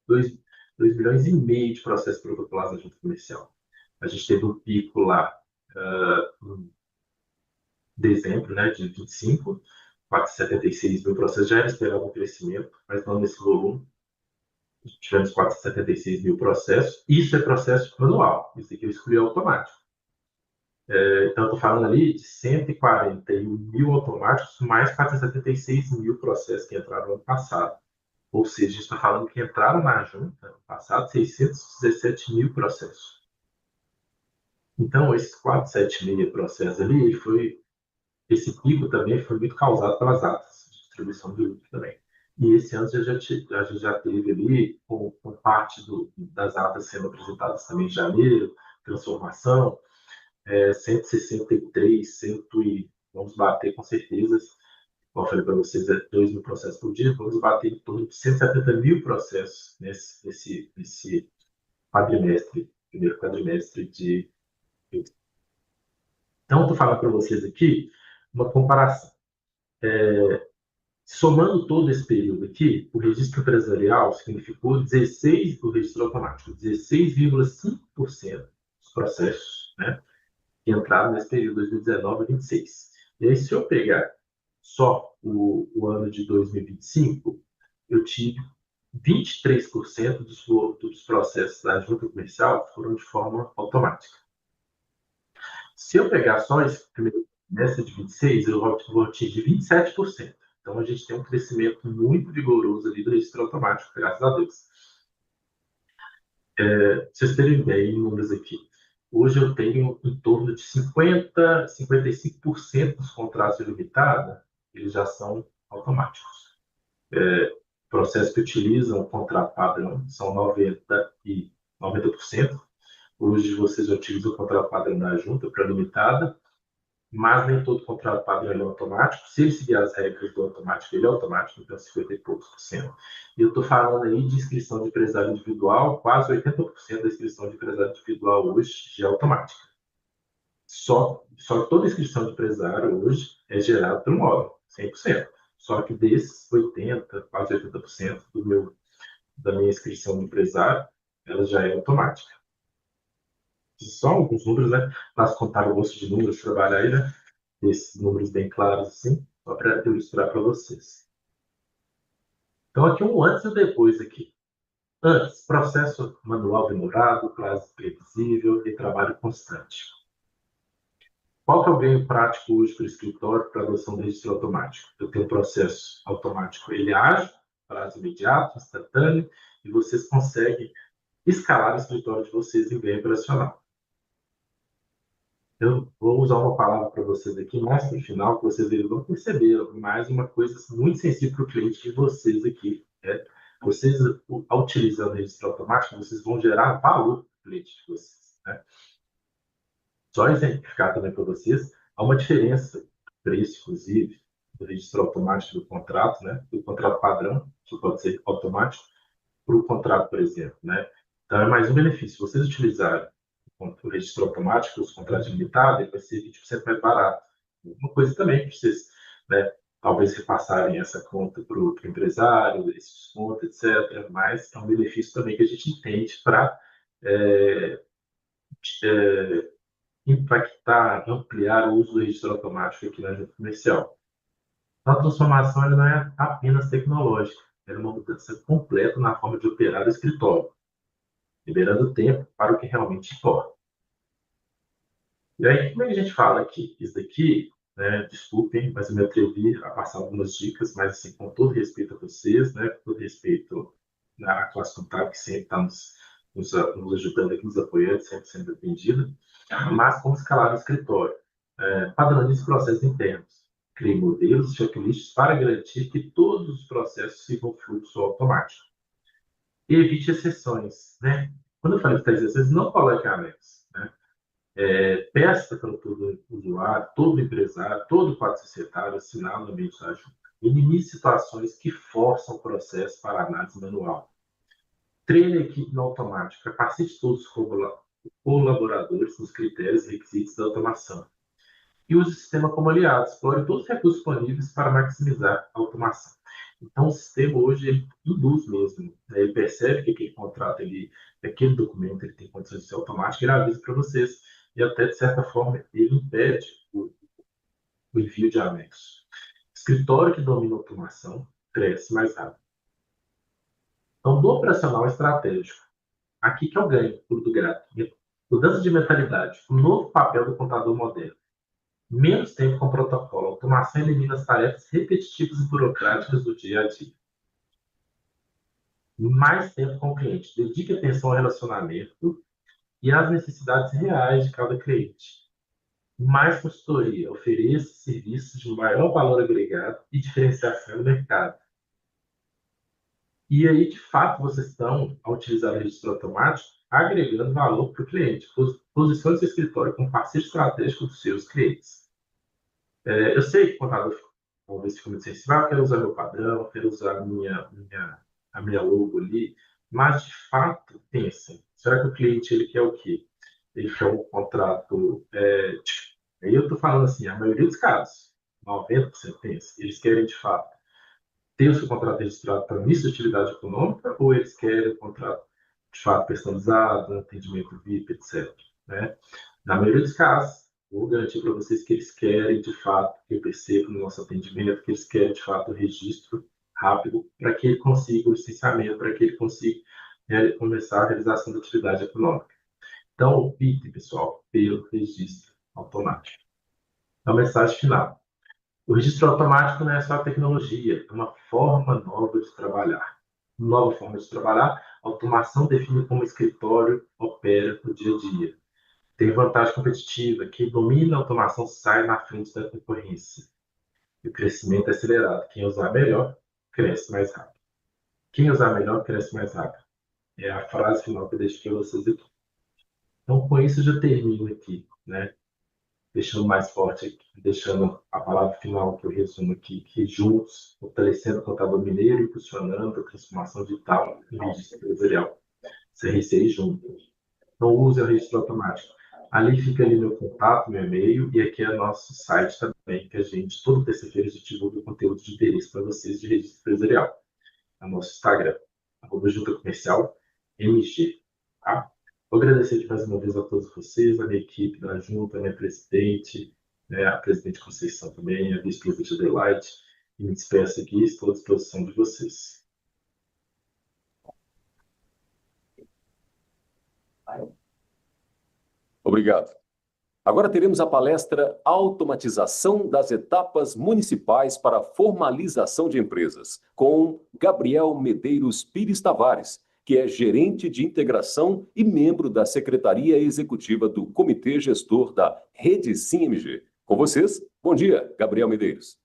2 milhões e meio de processos protocolados na junta comercial. A gente teve um pico lá em dezembro, né, de 25, 476 mil processos, já era esperado um crescimento, mas não nesse volume. Tivemos 476 mil processos. Isso é processo manual, isso aqui eu excluí automático. Então, estou falando ali de 141 mil automáticos, mais 476 mil processos que entraram no ano passado. Ou seja, a gente está falando que entraram na junta no passado 617 mil processos. Então, esses 476 processos ali, esse pico também foi muito causado pelas atas de distribuição de lucro também. E esse ano a gente já teve ali, com parte das atas sendo apresentadas também em janeiro, transformação, 163, vamos bater com certeza, como eu falei para vocês, 2 mil processos por dia, vamos bater em torno de 170 mil processos nesse quadrimestre, primeiro quadrimestre de. Então, estou falando para vocês aqui uma comparação. Somando todo esse período aqui, o registro empresarial significou 16, o registro automático, 16,5% dos processos, né, que entraram nesse período 2019 a 26. E aí, se eu pegar só o ano de 2025, eu tive 23% dos processos da junta comercial foram de forma automática. Se eu pegar só esse primeiro trimestre de 26, eu vou atingir 27%. Então, a gente tem um crescimento muito vigoroso ali do registro automático, graças a Deus. Vocês terem ideia em números aqui. Hoje eu tenho em torno de 55% dos contratos de limitada, eles já são automáticos. Processos que utilizam o contrato padrão são 90%. Hoje vocês já utilizam o contrato padrão da junta para limitada, mas nem todo contrato padrão é automático. Se ele seguir as regras do automático, ele é automático, então 50 e poucos por cento. E eu estou falando aí de inscrição de empresário individual, quase 80% da inscrição de empresário individual hoje já é automática. Só que toda inscrição de empresário hoje é gerada pelo móvel, 100%. Só que desses 80%, quase 80% da minha inscrição de empresário, ela já é automática. Só alguns números, né? Faço contar o gosto de números, trabalhar aí, né? Esses números bem claros assim, só para ilustrar para vocês. Então, aqui um antes e um depois aqui. Antes, processo manual demorado, prazo previsível e trabalho constante. Qual que é o ganho prático hoje para o escritório para a adoção do registro automático? Eu tenho um processo automático, ele é ágil, prazo imediato, instantâneo, e vocês conseguem escalar o escritório de vocês em ganho operacional. Eu vou usar uma palavra para vocês aqui mais para o final, que vocês vão perceber mais uma coisa muito sensível para o cliente de vocês aqui, Vocês, ao utilizando o registro automático, vocês vão gerar valor para o cliente de vocês, né? Só exemplificar também para vocês, há uma diferença, preço, inclusive, do registro automático do contrato, né? Do contrato padrão, que pode ser automático, para o contrato, por exemplo, né? Então, é mais um benefício. Se vocês utilizarem o registro automático, os contratos limitados, ele vai ser 20% mais barato. Uma coisa também para vocês, né? Talvez repassarem essa conta para o empresário, esse desconto, etc. Mas é um benefício também que a gente entende para impactar, ampliar o uso do registro automático aqui na junta comercial. A transformação ela não é apenas tecnológica, ela é uma mudança completa na forma de operar o escritório, liberando tempo para o que realmente importa. E aí, como é que a gente fala aqui? Isso daqui, né, desculpem, mas eu me atrevi a passar algumas dicas, mas assim, com todo respeito a vocês, né, com todo respeito à classe contábil, que sempre está nos ajudando aqui, nos apoiando, sempre sendo atendida, mas como escalar o escritório? Padronize processos internos, crie modelos e checklists para garantir que todos os processos sigam o fluxo automático. E evite exceções, né? Quando eu falei de exceções, não coloque anexos, né? Peça para todo usuário, todo empresário, todo quadro societário assinar no ambiente da junta. Elimine situações que forçam o processo para análise manual. Treine a equipe no automático, capacite todos os colaboradores nos critérios e requisitos da automação. E use o sistema como aliado, explore todos os recursos disponíveis para maximizar a automação. Então, o sistema hoje ele induz mesmo, né? Ele percebe que aquele contrato, aquele documento, ele tem condições de ser automático, ele avisa para vocês. E até, de certa forma, ele impede o envio de anexo. Escritório que domina a automação cresce mais rápido. Então, do operacional estratégico, aqui que eu ganho, pulo do gato. Mudança de mentalidade, o novo papel do contador moderno. Menos tempo com protocolo. A automação elimina as tarefas repetitivas e burocráticas do dia a dia. Mais tempo com o cliente. Dedique atenção ao relacionamento e às necessidades reais de cada cliente. Mais consultoria. Ofereça serviços de maior valor agregado e diferenciação no mercado. E aí, de fato, vocês estão, ao utilizar o registro automático, agregando valor para o cliente. Posicione seu escritório como parceiro estratégico dos seus clientes. Eu sei que o contador talvez fique muito sensível, eu quero usar meu padrão, quero usar a minha logo ali, mas de fato, pensem, será que o cliente ele quer o quê? Ele quer um contrato, aí eu estou falando assim, a maioria dos casos, 90% pensa, eles querem de fato ter o seu contrato registrado para início de atividade econômica ou eles querem um contrato de fato personalizado, um atendimento VIP, etc. Né? Na maioria dos casos, vou garantir para vocês que eles querem, de fato, que eu percebo no nosso atendimento, que eles querem, de fato, o registro rápido para que ele consiga o licenciamento, para que ele consiga começar a realização da atividade econômica. Então, optem, pessoal, pelo registro automático. A mensagem final. O registro automático não é só tecnologia, é uma forma nova de trabalhar. Nova forma de trabalhar, a automação define como o escritório opera no dia a dia. Tem vantagem competitiva. Quem domina a automação sai na frente da concorrência. E o crescimento é acelerado. Quem usar melhor, cresce mais rápido. Quem usar melhor, cresce mais rápido. É a frase final que eu deixo para vocês aqui. Então, com isso, eu já termino aqui, né? Deixando mais forte aqui, deixando a palavra final que eu resumo aqui, que juntos, fortalecendo o contador mineiro e impulsionando a transformação digital em registro empresarial. CRCI juntos. Então, use o registro automático. Ali fica ali meu contato, meu e-mail, e aqui é nosso site também, que a gente, toda terça-feira, a gente divulga conteúdo de interesse para vocês de registro empresarial. É o nosso Instagram, @junta comercial MG. Tá? Vou agradecer mais uma vez a todos vocês, a minha equipe da Junta, a minha presidente, né, a presidente Conceição também, a vice-presidente Adelaide, e me despeço aqui, estou à disposição de vocês. Obrigado. Agora teremos a palestra Automatização das Etapas Municipais para a Formalização de Empresas, com Gabriel Medeiros Pires Tavares, que é gerente de integração e membro da Secretaria Executiva do Comitê Gestor da Rede SimMG. Com vocês, bom dia, Gabriel Medeiros.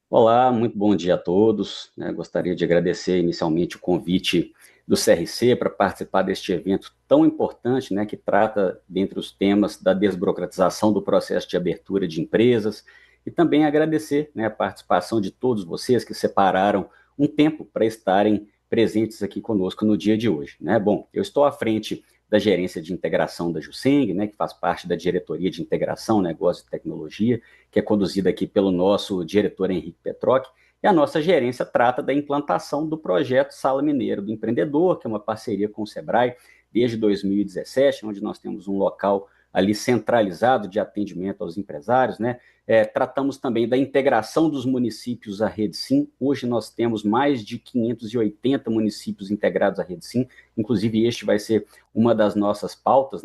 Olá, muito bom dia a todos. Gostaria de agradecer inicialmente o convite do CRC para participar deste evento tão importante, que trata, dentre os temas, da desburocratização do processo de abertura de empresas, e também agradecer, a participação de todos vocês que separaram um tempo para estarem presentes aqui conosco no dia de hoje. Bom, eu estou à frente da gerência de integração da Juseng, que faz parte da diretoria de integração, negócio e tecnologia, que é conduzida aqui pelo nosso diretor Henrique Petroc, e a nossa gerência trata da implantação do projeto Sala Mineiro do Empreendedor, que é uma parceria com o Sebrae desde 2017, onde nós temos um local ali centralizado de atendimento aos empresários, tratamos também da integração dos municípios à Rede Sim. Hoje nós temos mais de 580 municípios integrados à Rede Sim, inclusive este vai ser uma das nossas pautas,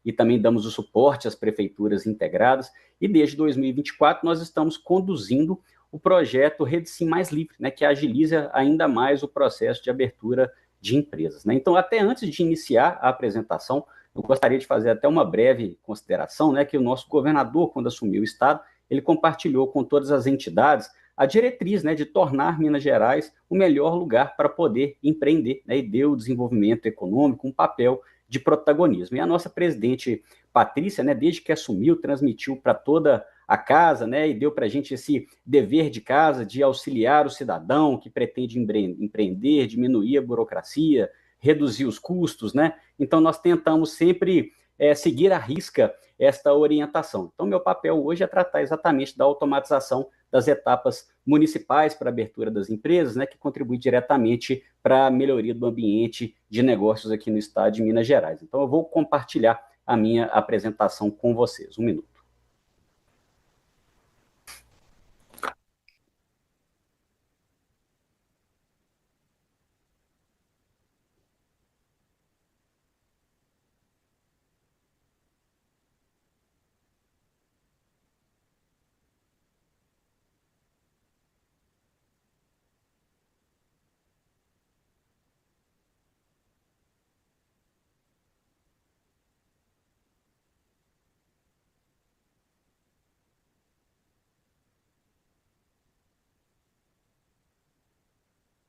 e também damos o suporte às prefeituras integradas, e desde 2024 nós estamos conduzindo o projeto Rede Sim Mais Livre, que agiliza ainda mais o processo de abertura de empresas. Então, até antes de iniciar a apresentação, eu gostaria de fazer até uma breve consideração, que o nosso governador, quando assumiu o Estado, ele compartilhou com todas as entidades a diretriz de tornar Minas Gerais o melhor lugar para poder empreender, e deu o desenvolvimento econômico um papel de protagonismo. E a nossa presidente Patrícia, desde que assumiu, transmitiu para toda a casa, e deu para a gente esse dever de casa de auxiliar o cidadão que pretende empreender, diminuir a burocracia, reduzir os custos, Então, nós tentamos sempre seguir à risca esta orientação. Então, meu papel hoje é tratar exatamente da automatização das etapas municipais para a abertura das empresas, que contribui diretamente para a melhoria do ambiente de negócios aqui no estado de Minas Gerais. Então, eu vou compartilhar a minha apresentação com vocês. Um minuto.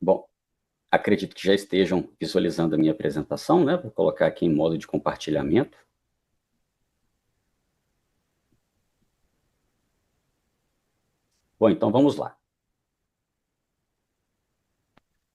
Bom, acredito que já estejam visualizando a minha apresentação, Vou colocar aqui em modo de compartilhamento. Bom, então vamos lá.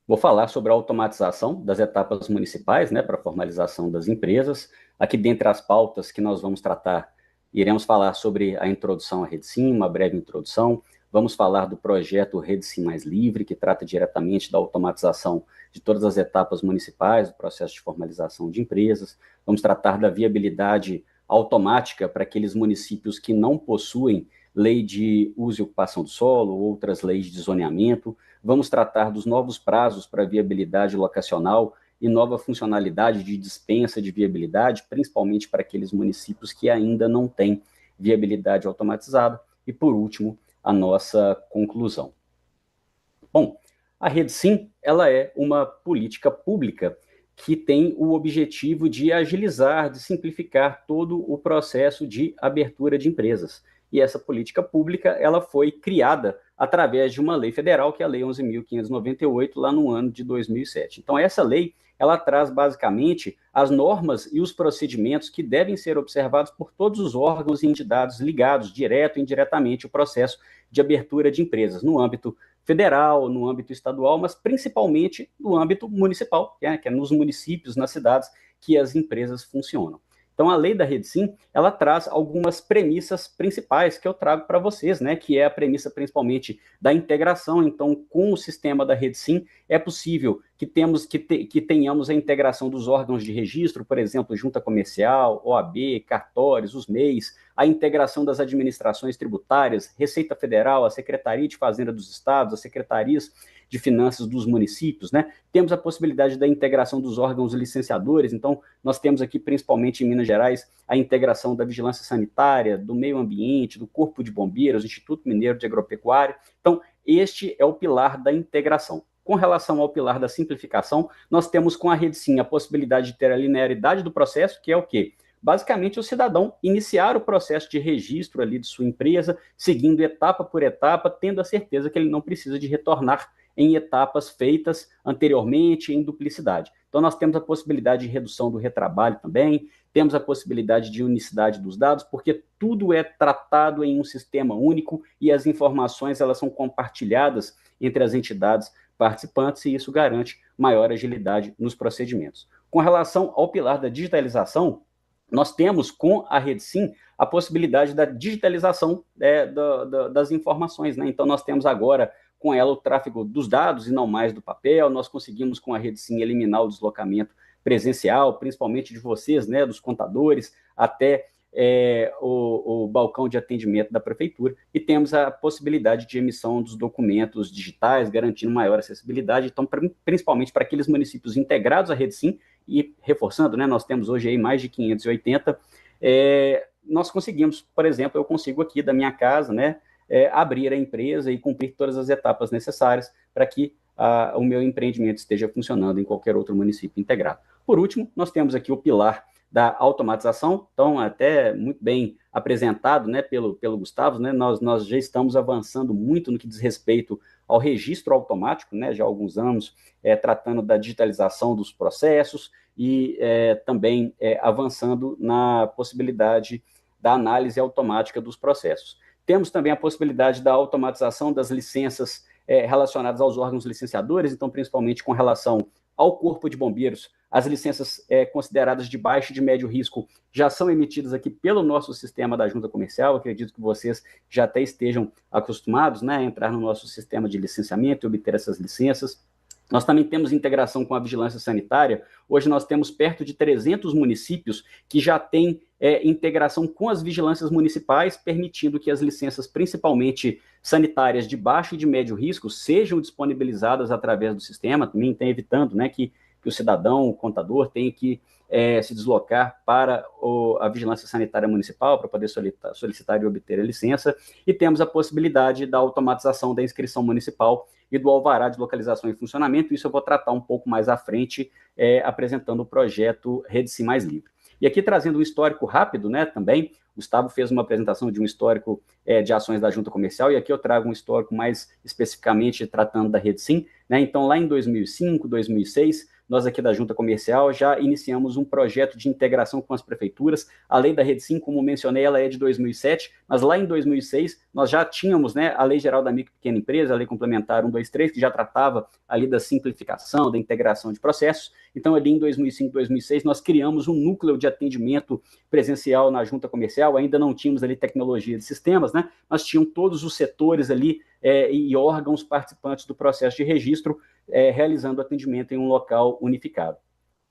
Vou falar sobre a automatização das etapas municipais, para a formalização das empresas. Aqui, dentre as pautas que nós vamos tratar, iremos falar sobre a introdução à Rede Sim, uma breve introdução. Vamos falar do projeto Rede Sim Mais Livre, que trata diretamente da automatização de todas as etapas municipais, do processo de formalização de empresas. Vamos tratar da viabilidade automática para aqueles municípios que não possuem lei de uso e ocupação do solo, outras leis de zoneamento. Vamos tratar dos novos prazos para viabilidade locacional e nova funcionalidade de dispensa de viabilidade, principalmente para aqueles municípios que ainda não têm viabilidade automatizada. E, por último, a nossa conclusão. Bom, a Rede Sim, ela é uma política pública que tem o objetivo de agilizar, de simplificar todo o processo de abertura de empresas. E essa política pública, ela foi criada através de uma lei federal, que é a Lei 11.598, lá no ano de 2007. Então, essa lei, ela traz basicamente as normas e os procedimentos que devem ser observados por todos os órgãos e entidades ligados, direto e indiretamente, ao processo de abertura de empresas, no âmbito federal, no âmbito estadual, mas principalmente no âmbito municipal, que é nos municípios, nas cidades que as empresas funcionam. Então, a lei da Rede Sim, ela traz algumas premissas principais que eu trago para vocês, que é a premissa principalmente da integração. Então, com o sistema da Rede Sim, é possível que tenhamos a integração dos órgãos de registro, por exemplo, Junta Comercial, OAB, cartórios, os MEIs, a integração das administrações tributárias, Receita Federal, a Secretaria de Fazenda dos Estados, as secretarias de finanças dos municípios, Temos a possibilidade da integração dos órgãos licenciadores. Então, nós temos aqui, principalmente em Minas Gerais, a integração da vigilância sanitária, do meio ambiente, do Corpo de Bombeiros, Instituto Mineiro de Agropecuária. Então, este é o pilar da integração. Com relação ao pilar da simplificação, nós temos com a Rede Sim a possibilidade de ter a linearidade do processo, que é o quê? basicamente o cidadão iniciar o processo de registro ali de sua empresa, seguindo etapa por etapa, tendo a certeza que ele não precisa de retornar em etapas feitas anteriormente em duplicidade. Então, nós temos a possibilidade de redução do retrabalho também, temos a possibilidade de unicidade dos dados, porque tudo é tratado em um sistema único e as informações elas são compartilhadas entre as entidades participantes e isso garante maior agilidade nos procedimentos. Com relação ao pilar da digitalização, nós temos com a RedeSim a possibilidade da digitalização das informações, né? Então, nós temos agora com ela o tráfego dos dados e não mais do papel, nós conseguimos com a RedeSim eliminar o deslocamento presencial, principalmente de vocês, né, dos contadores, até o balcão de atendimento da prefeitura, e temos a possibilidade de emissão dos documentos digitais, garantindo maior acessibilidade, então, principalmente para aqueles municípios integrados à RedeSim, e reforçando, né, nós temos hoje aí mais de 580, nós conseguimos, por exemplo, eu consigo aqui da minha casa, né, abrir a empresa e cumprir todas as etapas necessárias para que o meu empreendimento esteja funcionando em qualquer outro município integrado. Por último, nós temos aqui o pilar da automatização, então até muito bem apresentado, né, pelo Gustavo, né, nós já estamos avançando muito no que diz respeito ao registro automático, né, já há alguns anos, tratando da digitalização dos processos e também avançando na possibilidade da análise automática dos processos. Temos também a possibilidade da automatização das licenças relacionadas aos órgãos licenciadores, então, principalmente com relação ao Corpo de Bombeiros, as licenças consideradas de baixo e de médio risco já são emitidas aqui pelo nosso sistema da Junta Comercial. Acredito que vocês já até estejam acostumados, né, a entrar no nosso sistema de licenciamento e obter essas licenças. Nós também temos integração com a vigilância sanitária. Hoje nós temos perto de 300 municípios que já têm integração com as vigilâncias municipais, permitindo que as licenças, principalmente sanitárias de baixo e de médio risco, sejam disponibilizadas através do sistema, também evitando, né, que o cidadão, o contador, tenha que se deslocar para a vigilância sanitária municipal para poder solicitar e obter a licença, e temos a possibilidade da automatização da inscrição municipal e do alvará de localização e funcionamento. Isso eu vou tratar um pouco mais à frente, apresentando o projeto RedeSim Mais Livre. E aqui trazendo um histórico rápido, né, também, Gustavo fez uma apresentação de um histórico de ações da Junta Comercial, e aqui eu trago um histórico mais especificamente tratando da RedeSim, né? Então, lá em 2005, 2006, nós aqui da Junta Comercial já iniciamos um projeto de integração com as prefeituras. A lei da RedeSim, como mencionei, ela é de 2007, mas lá em 2006 nós já tínhamos, né, a Lei Geral da Micro e Pequena Empresa, a Lei Complementar 123, que já tratava ali da simplificação, da integração de processos. Então, ali em 2005, 2006, nós criamos um núcleo de atendimento presencial na Junta Comercial. Ainda não tínhamos ali tecnologia de sistemas, né, mas tinham todos os setores ali e órgãos participantes do processo de registro, realizando atendimento em um local unificado.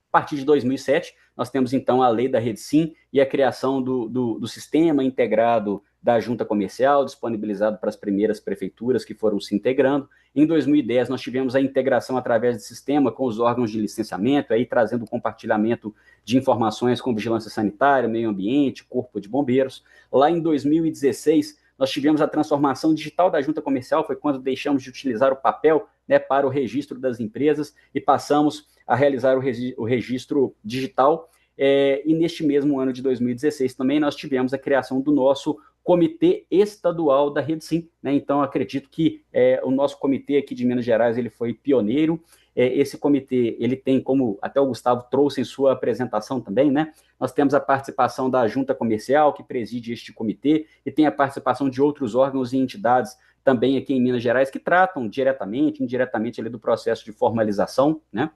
A partir de 2007, nós temos, então, a lei da RedeSim e a criação do sistema integrado da Junta Comercial, disponibilizado para as primeiras prefeituras que foram se integrando. Em 2010, nós tivemos a integração através do sistema com os órgãos de licenciamento, aí trazendo o compartilhamento de informações com vigilância sanitária, meio ambiente, Corpo de Bombeiros. Lá em 2016, nós tivemos a transformação digital da Junta Comercial, foi quando deixamos de utilizar o papel, né, para o registro das empresas e passamos a realizar o registro digital. E neste mesmo ano de 2016 também nós tivemos a criação do nosso Comitê Estadual da RedeSim, né? Então, acredito que o nosso comitê aqui de Minas Gerais ele foi pioneiro. Esse comitê, ele tem, como até o Gustavo trouxe em sua apresentação também, né? Nós temos a participação da Junta Comercial, que preside este comitê, e tem a participação de outros órgãos e entidades também aqui em Minas Gerais, que tratam diretamente, indiretamente ali do processo de formalização, né?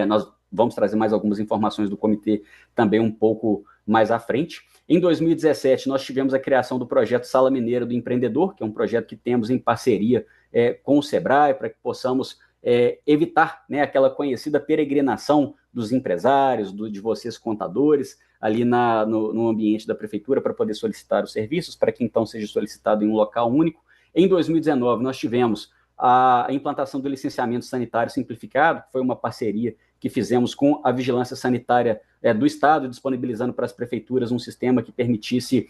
Nós vamos trazer mais algumas informações do comitê também um pouco mais à frente. Em 2017, nós tivemos a criação do projeto Sala Mineira do Empreendedor, que é um projeto que temos em parceria com o Sebrae, para que possamos evitar, né, aquela conhecida peregrinação dos empresários, de vocês contadores, ali no ambiente da prefeitura para poder solicitar os serviços, para que então seja solicitado em um local único. Em 2019, nós tivemos a implantação do licenciamento sanitário simplificado, que foi uma parceria que fizemos com a Vigilância Sanitária do Estado, disponibilizando para as prefeituras um sistema que permitisse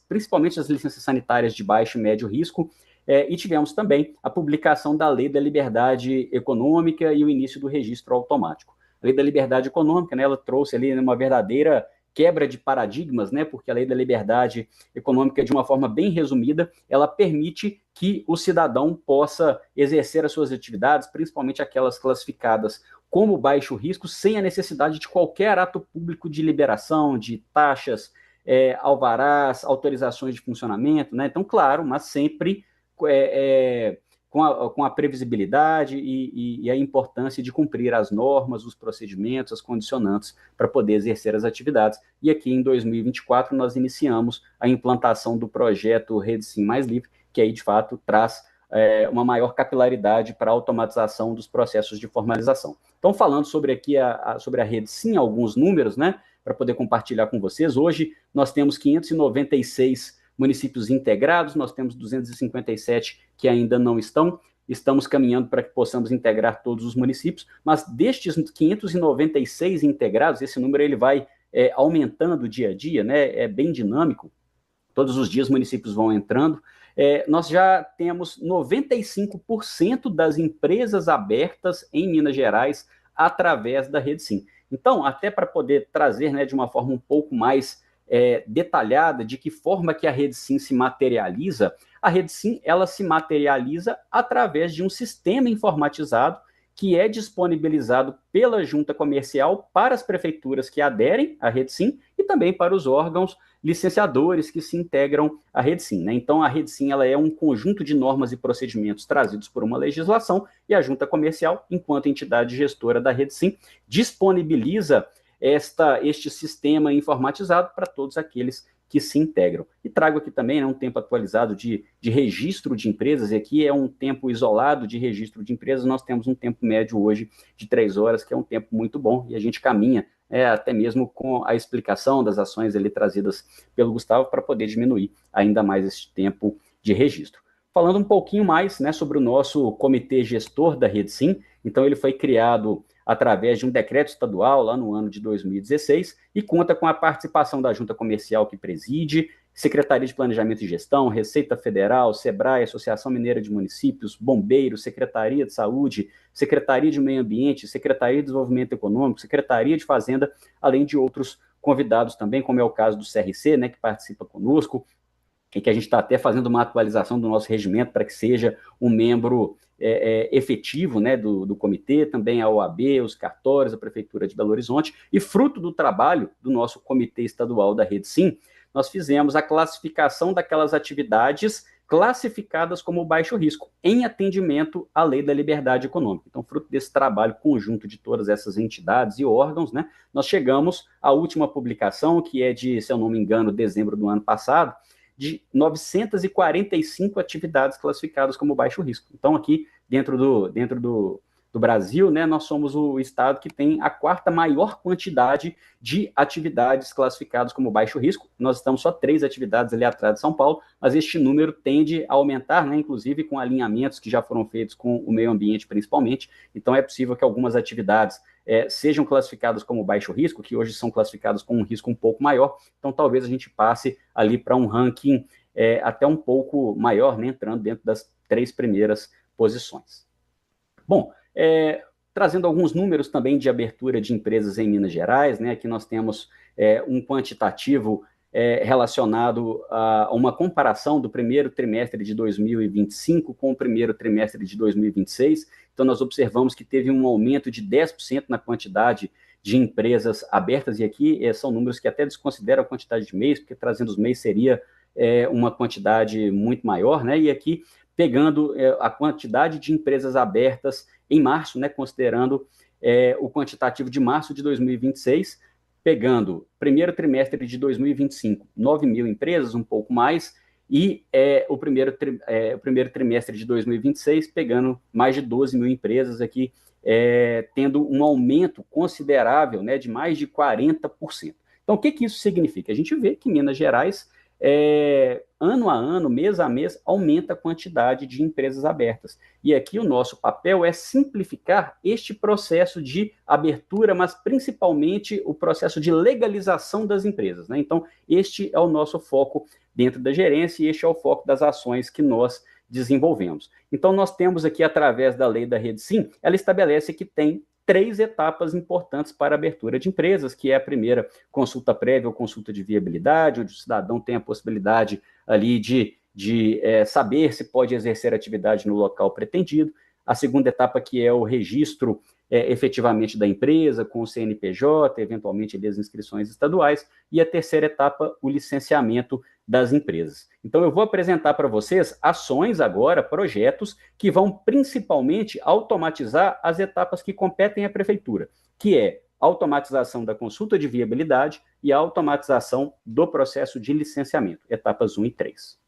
principalmente as licenças sanitárias de baixo e médio risco, e tivemos também a publicação da Lei da Liberdade Econômica e o início do registro automático. A Lei da Liberdade Econômica, né, ela trouxe ali uma verdadeira quebra de paradigmas, né? Porque a Lei da Liberdade Econômica, de uma forma bem resumida, ela permite que o cidadão possa exercer as suas atividades, principalmente aquelas classificadas como baixo risco, sem a necessidade de qualquer ato público de liberação, de taxas, alvarás, autorizações de funcionamento, né? Então, claro, mas sempre com a previsibilidade e a importância de cumprir as normas, os procedimentos, as condicionantes para poder exercer as atividades. E aqui em 2024 nós iniciamos a implantação do projeto Rede Sim Mais Livre, que aí de fato traz uma maior capilaridade para a automatização dos processos de formalização. Então, falando sobre aqui sobre a Rede Sim, alguns números, né, para poder compartilhar com vocês. Hoje nós temos 596 municípios integrados, nós temos 257 que ainda não estamos caminhando para que possamos integrar todos os municípios, mas destes 596 integrados, esse número ele vai aumentando dia a dia, né, é bem dinâmico, todos os dias municípios vão entrando. Nós já temos 95% das empresas abertas em Minas Gerais através da Rede Sim. Então, até para poder trazer, né, de uma forma um pouco mais detalhada de que forma que a Rede Sim se materializa, a Rede Sim ela se materializa através de um sistema informatizado que é disponibilizado pela Junta Comercial para as prefeituras que aderem à Rede Sim e também para os órgãos licenciadores que se integram à Rede Sim, né? Então, a Rede Sim ela é um conjunto de normas e procedimentos trazidos por uma legislação e a Junta Comercial, enquanto entidade gestora da Rede Sim, disponibiliza este sistema informatizado para todos aqueles que se integram. E trago aqui também, né, um tempo atualizado de registro de empresas, e aqui é um tempo isolado de registro de empresas, nós temos um tempo médio hoje de 3 horas, que é um tempo muito bom, e a gente caminha até mesmo com a explicação das ações ali trazidas pelo Gustavo para poder diminuir ainda mais esse tempo de registro. Falando um pouquinho mais, né, sobre o nosso comitê gestor da Rede Sim, então ele foi criado através de um decreto estadual lá no ano de 2016 e conta com a participação da Junta Comercial que preside, Secretaria de Planejamento e Gestão, Receita Federal, SEBRAE, Associação Mineira de Municípios, Bombeiros, Secretaria de Saúde, Secretaria de Meio Ambiente, Secretaria de Desenvolvimento Econômico, Secretaria de Fazenda, além de outros convidados também, como é o caso do CRC, né, que participa conosco, e que a gente está até fazendo uma atualização do nosso regimento para que seja um membro efetivo, né, do comitê, também a OAB, os cartórios, a Prefeitura de Belo Horizonte, e fruto do trabalho do nosso comitê estadual da Rede Sim, nós fizemos a classificação daquelas atividades classificadas como baixo risco, em atendimento à Lei da Liberdade Econômica. Então, fruto desse trabalho conjunto de todas essas entidades e órgãos, né, nós chegamos à última publicação, que é de, se eu não me engano, dezembro do ano passado, de 945 atividades classificadas como baixo risco. Então, aqui, dentro do Brasil, né, nós somos o estado que tem a 4ª maior quantidade de atividades classificadas como baixo risco. Nós estamos só 3 atividades ali atrás de São Paulo, mas este número tende a aumentar, né, inclusive com alinhamentos que já foram feitos com o meio ambiente, principalmente. Então, é possível que algumas atividades sejam classificadas como baixo risco, que hoje são classificadas com um risco um pouco maior. Então, talvez a gente passe ali para um ranking até um pouco maior, né, entrando dentro das 3 primeiras posições. Bom, trazendo alguns números também de abertura de empresas em Minas Gerais, né? Aqui nós temos um quantitativo relacionado a uma comparação do primeiro trimestre de 2025 com o primeiro trimestre de 2026. Então, nós observamos que teve um aumento de 10% na quantidade de empresas abertas, e aqui são números que até desconsideram a quantidade de mês, porque trazendo os mês seria uma quantidade muito maior, né? E aqui, pegando a quantidade de empresas abertas em março, né, considerando o quantitativo de março de 2026, pegando primeiro trimestre de 2025, 9 mil empresas, um pouco mais, e o primeiro trimestre de 2026, pegando mais de 12 mil empresas aqui, tendo um aumento considerável, né, de mais de 40%. Então, o que isso significa? A gente vê que Minas Gerais, ano a ano, mês a mês, aumenta a quantidade de empresas abertas. E aqui o nosso papel é simplificar este processo de abertura, mas principalmente o processo de legalização das empresas, né? Então, este é o nosso foco dentro da gerência e este é o foco das ações que nós desenvolvemos. Então, nós temos aqui, através da lei da Rede Sim, ela estabelece que tem 3 etapas importantes para a abertura de empresas, que é a primeira, consulta prévia ou consulta de viabilidade, onde o cidadão tem a possibilidade ali de saber se pode exercer atividade no local pretendido. A segunda etapa, que é o registro efetivamente da empresa, com o CNPJ, eventualmente as inscrições estaduais, e a terceira etapa, o licenciamento das empresas. Então, eu vou apresentar para vocês ações agora, projetos, que vão principalmente automatizar as etapas que competem à prefeitura, que é a automatização da consulta de viabilidade e a automatização do processo de licenciamento, etapas 1 e 3.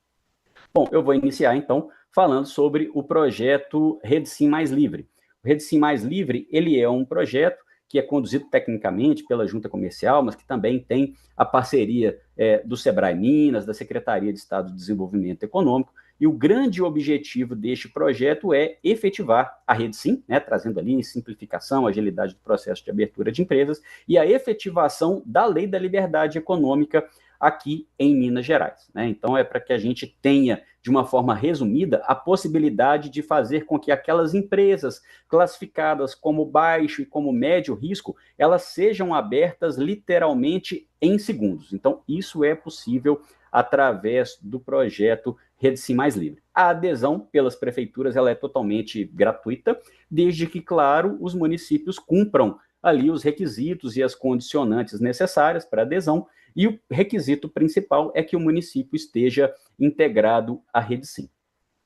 Bom, eu vou iniciar, então, falando sobre o projeto Rede Sim Mais Livre. O Rede Sim Mais Livre, ele é um projeto que é conduzido tecnicamente pela Junta Comercial, mas que também tem a parceria do Sebrae Minas, da Secretaria de Estado de Desenvolvimento Econômico, e o grande objetivo deste projeto é efetivar a Rede Sim, né, trazendo ali simplificação, agilidade do processo de abertura de empresas, e a efetivação da Lei da Liberdade Econômica aqui em Minas Gerais, né? Então, é para que a gente tenha, de uma forma resumida, a possibilidade de fazer com que aquelas empresas classificadas como baixo e como médio risco, elas sejam abertas literalmente em segundos. Então, isso é possível através do projeto Rede Sim Mais Livre. A adesão pelas prefeituras ela é totalmente gratuita, desde que, claro, os municípios cumpram ali os requisitos e as condicionantes necessárias para adesão, e o requisito principal é que o município esteja integrado à Rede Sim.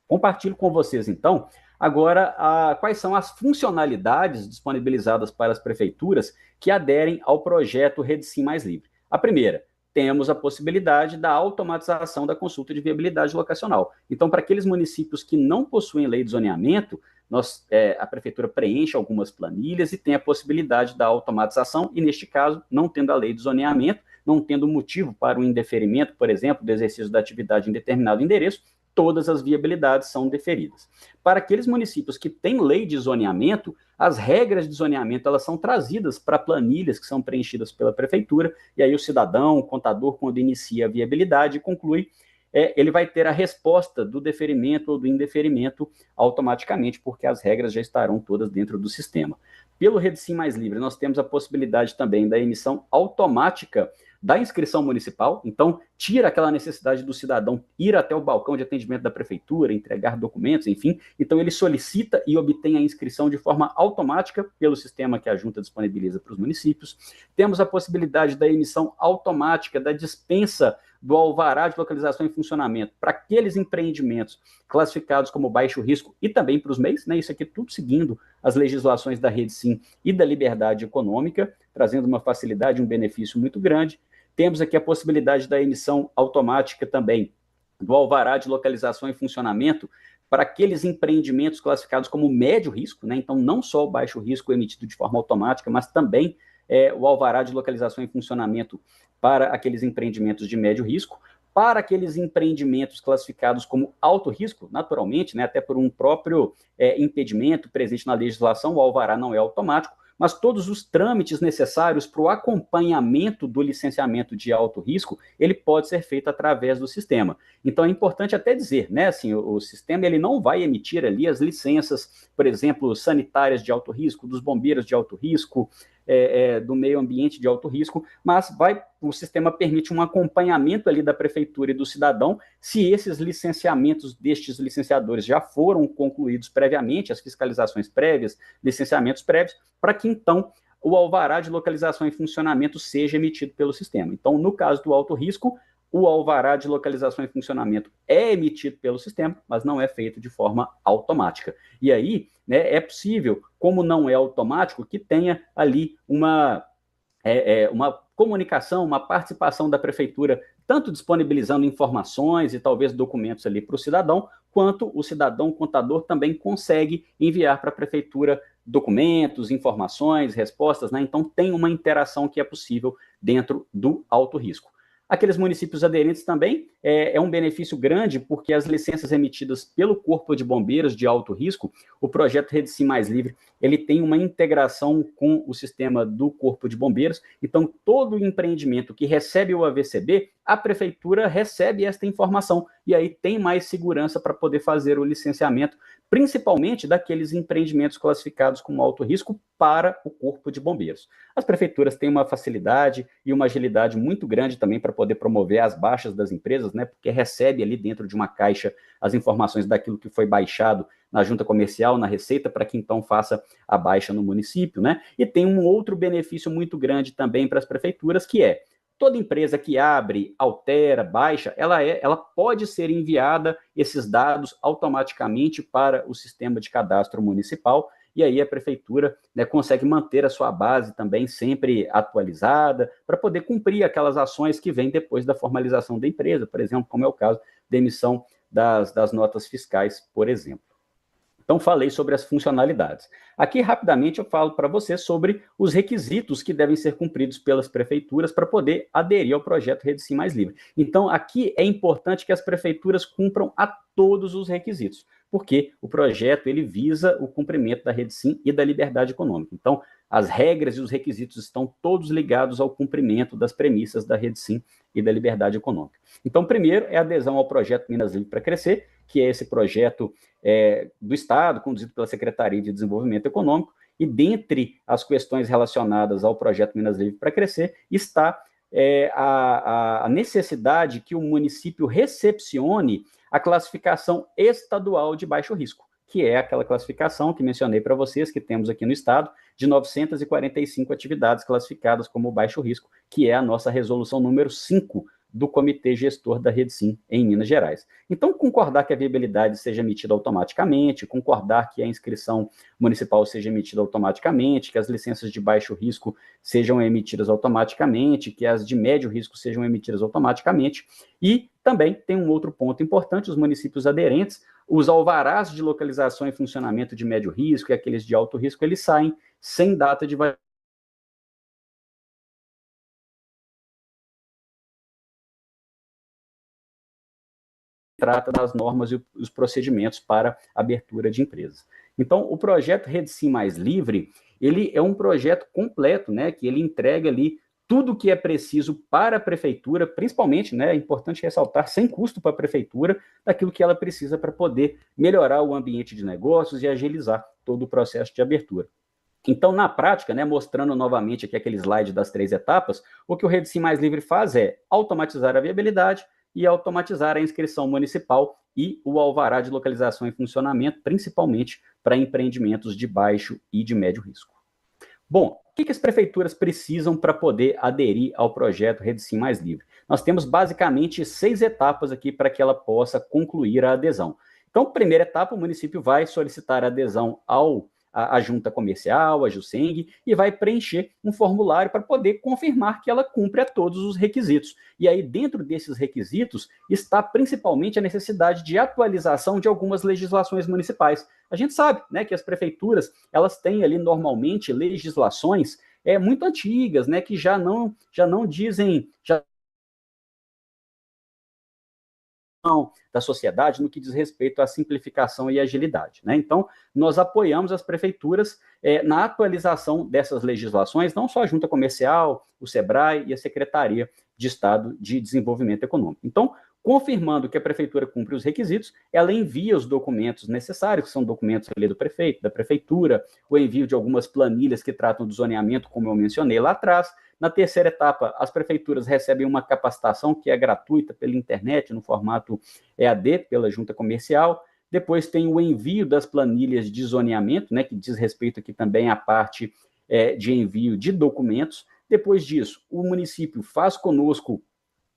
Compartilho com vocês, então, agora quais são as funcionalidades disponibilizadas para as prefeituras que aderem ao projeto Rede Sim Mais Livre. A primeira, temos a possibilidade da automatização da consulta de viabilidade locacional. Então, para aqueles municípios que não possuem lei de zoneamento, a prefeitura preenche algumas planilhas e tem a possibilidade da automatização, e neste caso, não tendo a lei de zoneamento, não tendo motivo para o indeferimento, por exemplo, do exercício da atividade em determinado endereço, todas as viabilidades são deferidas. Para aqueles municípios que têm lei de zoneamento, as regras de zoneamento elas são trazidas para planilhas que são preenchidas pela prefeitura, e aí o cidadão, o contador, quando inicia a viabilidade, conclui, ele vai ter a resposta do deferimento ou do indeferimento automaticamente, porque as regras já estarão todas dentro do sistema. Pelo Rede Sim Mais Livre, nós temos a possibilidade também da emissão automática da inscrição municipal, então tira aquela necessidade do cidadão ir até o balcão de atendimento da prefeitura, entregar documentos, enfim, então ele solicita e obtém a inscrição de forma automática pelo sistema que a Junta disponibiliza para os municípios. Temos a possibilidade da emissão automática da dispensa do alvará de localização em funcionamento para aqueles empreendimentos classificados como baixo risco e também para os MEIs, né? Isso aqui tudo seguindo as legislações da Rede Sim e da Liberdade Econômica, trazendo uma facilidade e um benefício muito grande. Temos aqui a possibilidade da emissão automática também do alvará de localização em funcionamento para aqueles empreendimentos classificados como médio risco, né? Então, não só o baixo risco emitido de forma automática, mas também o alvará de localização em funcionamento para aqueles empreendimentos de médio risco, para aqueles empreendimentos classificados como alto risco, naturalmente, né, até por um próprio impedimento presente na legislação, o alvará não é automático, mas todos os trâmites necessários para o acompanhamento do licenciamento de alto risco, ele pode ser feito através do sistema. Então, é importante até dizer, né, assim, o sistema ele não vai emitir ali as licenças, por exemplo, sanitárias de alto risco, dos bombeiros de alto risco, do meio ambiente de alto risco, mas o sistema permite um acompanhamento ali da prefeitura e do cidadão, se esses licenciamentos destes licenciadores já foram concluídos previamente, as fiscalizações prévias, licenciamentos prévios, para que então o alvará de localização em funcionamento seja emitido pelo sistema. Então, no caso do alto risco, o alvará de localização em funcionamento é emitido pelo sistema, mas não é feito de forma automática. E aí, né, é possível, como não é automático, que tenha ali uma comunicação, uma participação da prefeitura, tanto disponibilizando informações e talvez documentos ali para o cidadão, quanto o cidadão contador também consegue enviar para a prefeitura documentos, informações, respostas, né? Então tem uma interação que é possível dentro do alto risco. Aqueles municípios aderentes também é um benefício grande, porque as licenças emitidas pelo Corpo de Bombeiros de alto risco, o projeto Rede Sim Mais Livre, ele tem uma integração com o sistema do Corpo de Bombeiros, então todo empreendimento que recebe o AVCB, a prefeitura recebe esta informação, e aí tem mais segurança para poder fazer o licenciamento, principalmente daqueles empreendimentos classificados como alto risco para o Corpo de Bombeiros. As prefeituras têm uma facilidade e uma agilidade muito grande também para poder promover as baixas das empresas, né, porque recebe ali dentro de uma caixa as informações daquilo que foi baixado na junta comercial, na Receita, para que então faça a baixa no município, né? E tem um outro benefício muito grande também para as prefeituras, que é toda empresa que abre, altera, baixa, ela pode ser enviada esses dados automaticamente para o sistema de cadastro municipal, e aí a prefeitura, né, consegue manter a sua base também sempre atualizada, para poder cumprir aquelas ações que vêm depois da formalização da empresa, por exemplo, como é o caso da emissão das notas fiscais, por exemplo. Então, falei sobre as funcionalidades. Aqui, rapidamente, eu falo para você sobre os requisitos que devem ser cumpridos pelas prefeituras para poder aderir ao projeto Rede Sim Mais Livre. Então, aqui é importante que as prefeituras cumpram a todos os requisitos, porque o projeto ele visa o cumprimento da Rede Sim e da liberdade econômica. Então, as regras e os requisitos estão todos ligados ao cumprimento das premissas da Rede Sim e da liberdade econômica. Então, primeiro é a adesão ao projeto Minas Livre para Crescer, que é esse projeto do Estado, conduzido pela Secretaria de Desenvolvimento Econômico, e dentre as questões relacionadas ao projeto Minas Livre para Crescer, está a necessidade que o município recepcione a classificação estadual de baixo risco, que é aquela classificação que mencionei para vocês, que temos aqui no Estado, de 945 atividades classificadas como baixo risco, que é a nossa resolução número 5 do Comitê Gestor da Rede Sim, em Minas Gerais. Então, concordar que a viabilidade seja emitida automaticamente, concordar que a inscrição municipal seja emitida automaticamente, que as licenças de baixo risco sejam emitidas automaticamente, que as de médio risco sejam emitidas automaticamente. E também tem um outro ponto importante: os municípios aderentes, os alvarás de localização e funcionamento de médio risco e aqueles de alto risco, eles saem sem data de validade. Trata das normas e os procedimentos para abertura de empresas. Então, o projeto Rede Sim Mais Livre, ele é um projeto completo, né, que ele entrega ali tudo o que é preciso para a prefeitura, principalmente, né, é importante ressaltar, sem custo para a prefeitura, daquilo que ela precisa para poder melhorar o ambiente de negócios e agilizar todo o processo de abertura. Então, na prática, né, mostrando novamente aqui aquele slide das 3 etapas, o que o Rede Sim Mais Livre faz é automatizar a viabilidade e automatizar a inscrição municipal e o alvará de localização e funcionamento, principalmente para empreendimentos de baixo e de médio risco. Bom, o que as prefeituras precisam para poder aderir ao projeto Rede Sim Mais Livre? Nós temos basicamente 6 etapas aqui para que ela possa concluir a adesão. Então, primeira etapa, o município vai solicitar adesão à junta comercial, a Juseng, e vai preencher um formulário para poder confirmar que ela cumpre a todos os requisitos. E aí, dentro desses requisitos, está principalmente a necessidade de atualização de algumas legislações municipais. A gente sabe, né, que as prefeituras, elas têm ali normalmente legislações muito antigas, né, que já não dizem... da sociedade no que diz respeito à simplificação e agilidade, né? Então, nós apoiamos as prefeituras na atualização dessas legislações, não só a Junta Comercial, o SEBRAE e a Secretaria de Estado de Desenvolvimento Econômico. Então, confirmando que a prefeitura cumpre os requisitos, ela envia os documentos necessários, que são documentos ali do prefeito, da prefeitura, o envio de algumas planilhas que tratam do zoneamento, como eu mencionei lá atrás. Na terceira etapa, as prefeituras recebem uma capacitação que é gratuita pela internet, no formato EAD, pela junta comercial. Depois tem o envio das planilhas de zoneamento, né, que diz respeito aqui também à parte de envio de documentos. Depois disso, o município faz conosco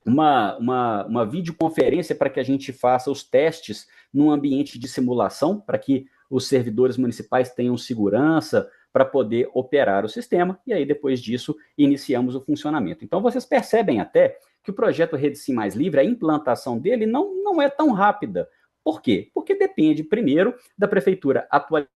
uma videoconferência para que a gente faça os testes num ambiente de simulação, para que os servidores municipais tenham segurança para poder operar o sistema, e aí depois disso iniciamos o funcionamento. Então vocês percebem até que o projeto Rede Sim Mais Livre, a implantação dele não é tão rápida. Por quê? Porque depende primeiro da prefeitura atualizar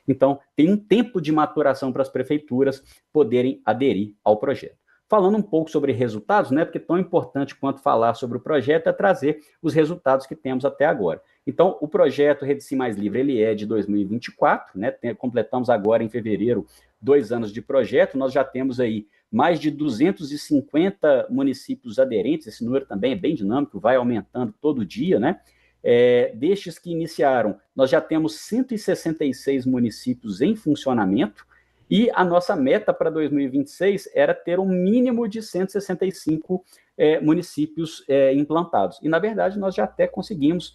Então, tem um tempo de maturação para as prefeituras poderem aderir ao projeto. falando um pouco sobre resultados, né, porque tão importante quanto falar sobre o projeto é trazer os resultados que temos até agora. Então, o projeto Rede Sim Mais Livre, ele é de 2024, né, completamos agora em fevereiro 2 anos de projeto, nós já temos aí mais de 250 municípios aderentes, esse número também é bem dinâmico, vai aumentando todo dia, né? Destes que iniciaram, nós já temos 166 municípios em funcionamento, e a nossa meta para 2026 era ter um mínimo de 165 municípios implantados. E, na verdade, nós já até conseguimos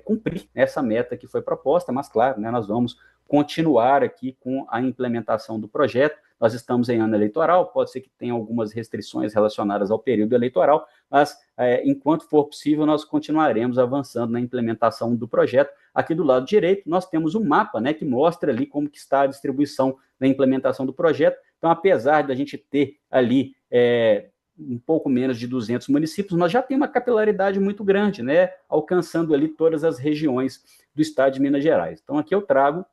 cumprir essa meta que foi proposta, mas, claro, né, nós vamos continuar aqui com a implementação do projeto. Nós estamos em ano eleitoral, pode ser que tenha algumas restrições relacionadas ao período eleitoral, mas enquanto for possível, nós continuaremos avançando na implementação do projeto. Aqui do lado direito, nós temos um mapa, né, que mostra ali como que está a distribuição da implementação do projeto. Então, apesar da gente ter ali um pouco menos de 200 municípios, nós já temos uma capilaridade muito grande, né, alcançando ali todas as regiões do estado de Minas Gerais. Então, aqui eu trago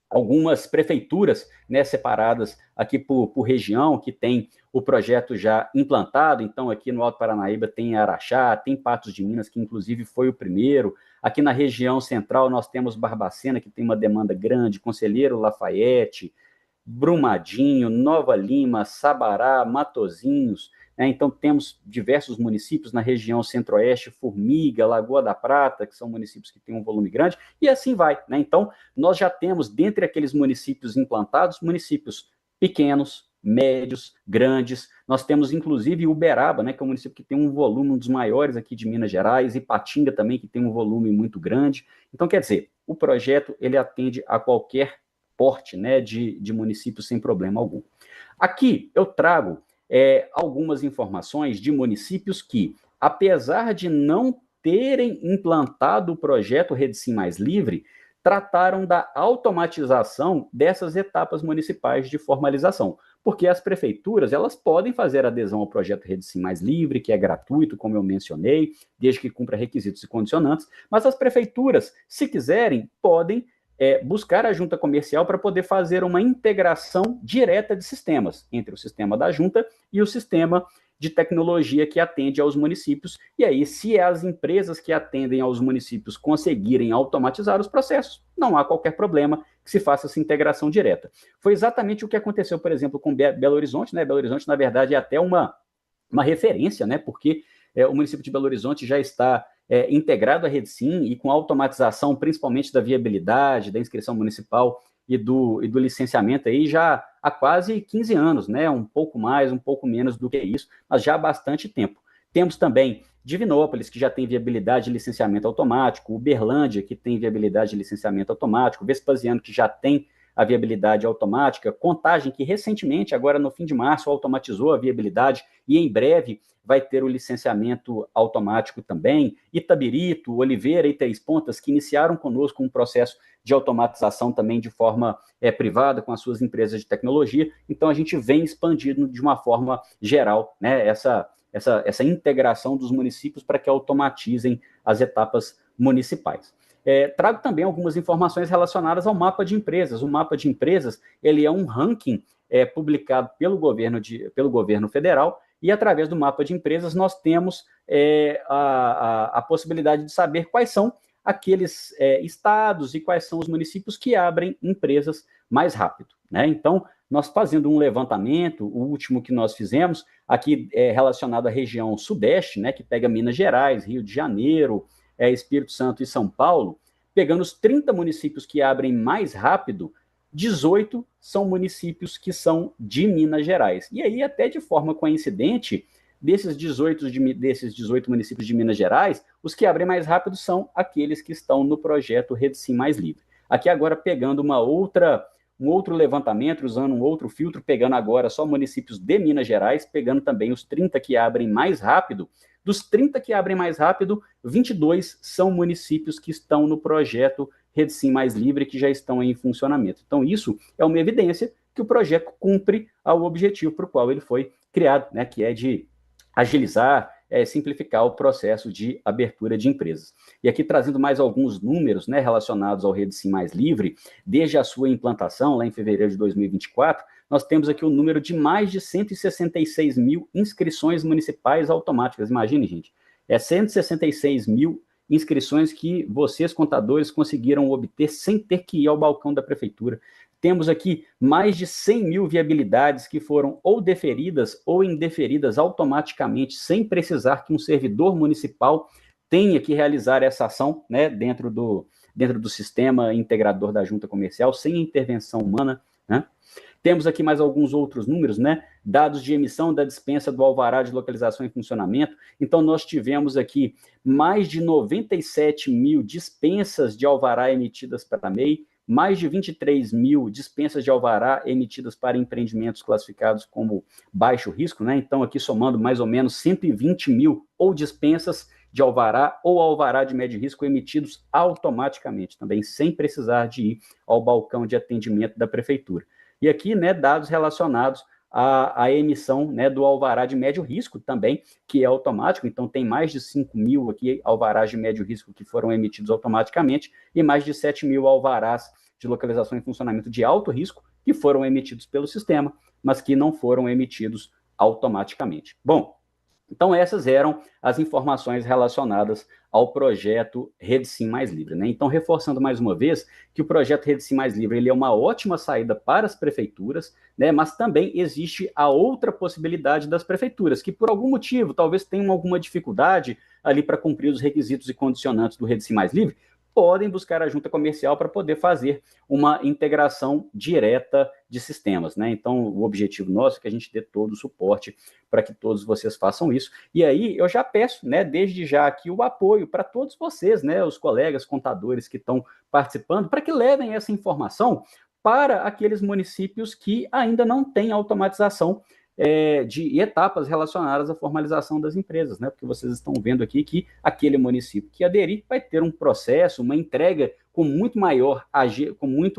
algumas prefeituras, né, separadas aqui por região, que tem o projeto já implantado. Então, aqui no Alto Paranaíba tem Araxá, tem Patos de Minas, que inclusive foi o primeiro. Aqui na região central nós temos Barbacena, que tem uma demanda grande, Conselheiro Lafayette, Brumadinho, Nova Lima, Sabará, Matozinhos, né? Então temos diversos municípios na região centro-oeste, Formiga, Lagoa da Prata, que são municípios que têm um volume grande, e assim vai, né? Então nós já temos, dentre aqueles municípios implantados, municípios pequenos, médios, grandes. Nós temos inclusive Uberaba, né, que é um município que tem um volume um dos maiores aqui de Minas Gerais, Ipatinga também, que tem um volume muito grande. Então, quer dizer, o projeto ele atende a qualquer porte, né, de municípios sem problema algum. Aqui eu trago algumas informações de municípios que, apesar de não terem implantado o projeto Rede Sim Mais Livre, trataram da automatização dessas etapas municipais de formalização, porque as prefeituras elas podem fazer adesão ao projeto Rede Sim Mais Livre, que é gratuito, como eu mencionei, desde que cumpra requisitos e condicionantes, mas as prefeituras, se quiserem, podem buscar a junta comercial para poder fazer uma integração direta de sistemas, entre o sistema da junta e o sistema de tecnologia que atende aos municípios. E aí, se as empresas que atendem aos municípios conseguirem automatizar os processos, não há qualquer problema que se faça essa integração direta. Foi exatamente o que aconteceu, por exemplo, com Belo Horizonte, né? Belo Horizonte, na verdade, é até uma referência, né? Porque o município de Belo Horizonte já está integrado à Rede Sim e com automatização, principalmente da viabilidade, da inscrição municipal e do licenciamento aí já há quase 15 anos, né? Um pouco mais, um pouco menos do que isso, mas já há bastante tempo. Temos também Divinópolis, que já tem viabilidade de licenciamento automático, Uberlândia, que tem viabilidade de licenciamento automático, Vespasiano, que já tem a viabilidade automática, Contagem, que recentemente, agora no fim de março, automatizou a viabilidade e em breve vai ter o licenciamento automático também, Itabirito, Oliveira e Três Pontas, que iniciaram conosco um processo de automatização também de forma privada com as suas empresas de tecnologia. Então, a gente vem expandindo de uma forma geral, né, essa integração dos municípios para que automatizem as etapas municipais. Trago também algumas informações relacionadas ao mapa de empresas. O mapa de empresas ele é um ranking publicado pelo governo federal, e através do mapa de empresas nós temos a possibilidade de saber quais são aqueles estados e quais são os municípios que abrem empresas mais rápido, né? Então, nós fazendo um levantamento, o último que nós fizemos, aqui relacionado à região sudeste, né, que pega Minas Gerais, Rio de Janeiro, Espírito Santo e São Paulo, pegando os 30 municípios que abrem mais rápido, 18 são municípios que são de Minas Gerais. E aí, até de forma coincidente, desses 18 municípios de Minas Gerais, os que abrem mais rápido são aqueles que estão no projeto Rede Sim Mais Livre. Aqui agora pegando um outro levantamento, usando um outro filtro, pegando agora só municípios de Minas Gerais, pegando também os 30 que abrem mais rápido. Dos 30 que abrem mais rápido, 22 são municípios que estão no projeto Rede Sim Mais Livre, que já estão em funcionamento. Então, isso é uma evidência que o projeto cumpre ao objetivo para o qual ele foi criado, né, que é de agilizar, simplificar o processo de abertura de empresas. E aqui trazendo mais alguns números, né, relacionados ao Rede Sim Mais Livre, desde a sua implantação, lá em fevereiro de 2024, nós temos aqui o número de mais de 166 mil inscrições municipais automáticas. Imagine, gente, 166 mil inscrições que vocês, contadores, conseguiram obter sem ter que ir ao balcão da prefeitura. Temos aqui mais de 100 mil viabilidades que foram ou deferidas ou indeferidas automaticamente, sem precisar que um servidor municipal tenha que realizar essa ação, né, dentro do sistema integrador da junta comercial, sem intervenção humana, né? Temos aqui mais alguns outros números, né? Dados de emissão da dispensa do alvará de localização em funcionamento. Então, nós tivemos aqui mais de 97 mil dispensas de alvará emitidas para a MEI, mais de 23 mil dispensas de alvará emitidas para empreendimentos classificados como baixo risco, né? Então, aqui somando mais ou menos 120 mil ou dispensas de alvará ou alvará de médio risco emitidos automaticamente, também sem precisar de ir ao balcão de atendimento da prefeitura. E aqui, né, dados relacionados à emissão, né, do alvará de médio risco também, que é automático. Então, tem mais de 5 mil aqui alvarás de médio risco que foram emitidos automaticamente e mais de 7 mil alvarás de localização em funcionamento de alto risco que foram emitidos pelo sistema, mas que não foram emitidos automaticamente. Bom, então essas eram as informações relacionadas ao projeto Rede Sim Mais Livre, né? Então, reforçando mais uma vez que o projeto Rede Sim Mais Livre ele é uma ótima saída para as prefeituras, né? Mas também existe a outra possibilidade das prefeituras, que por algum motivo talvez tenham alguma dificuldade ali para cumprir os requisitos e condicionantes do Rede Sim Mais Livre, podem buscar a junta comercial para poder fazer uma integração direta de sistemas, né? Então, o objetivo nosso é que a gente dê todo o suporte para que todos vocês façam isso. E aí, eu já peço, né, desde já aqui o apoio para todos vocês, né, os colegas contadores que estão participando, para que levem essa informação para aqueles municípios que ainda não têm automatização de etapas relacionadas à formalização das empresas, né? Porque vocês estão vendo aqui que aquele município que aderir vai ter um processo, uma entrega com muito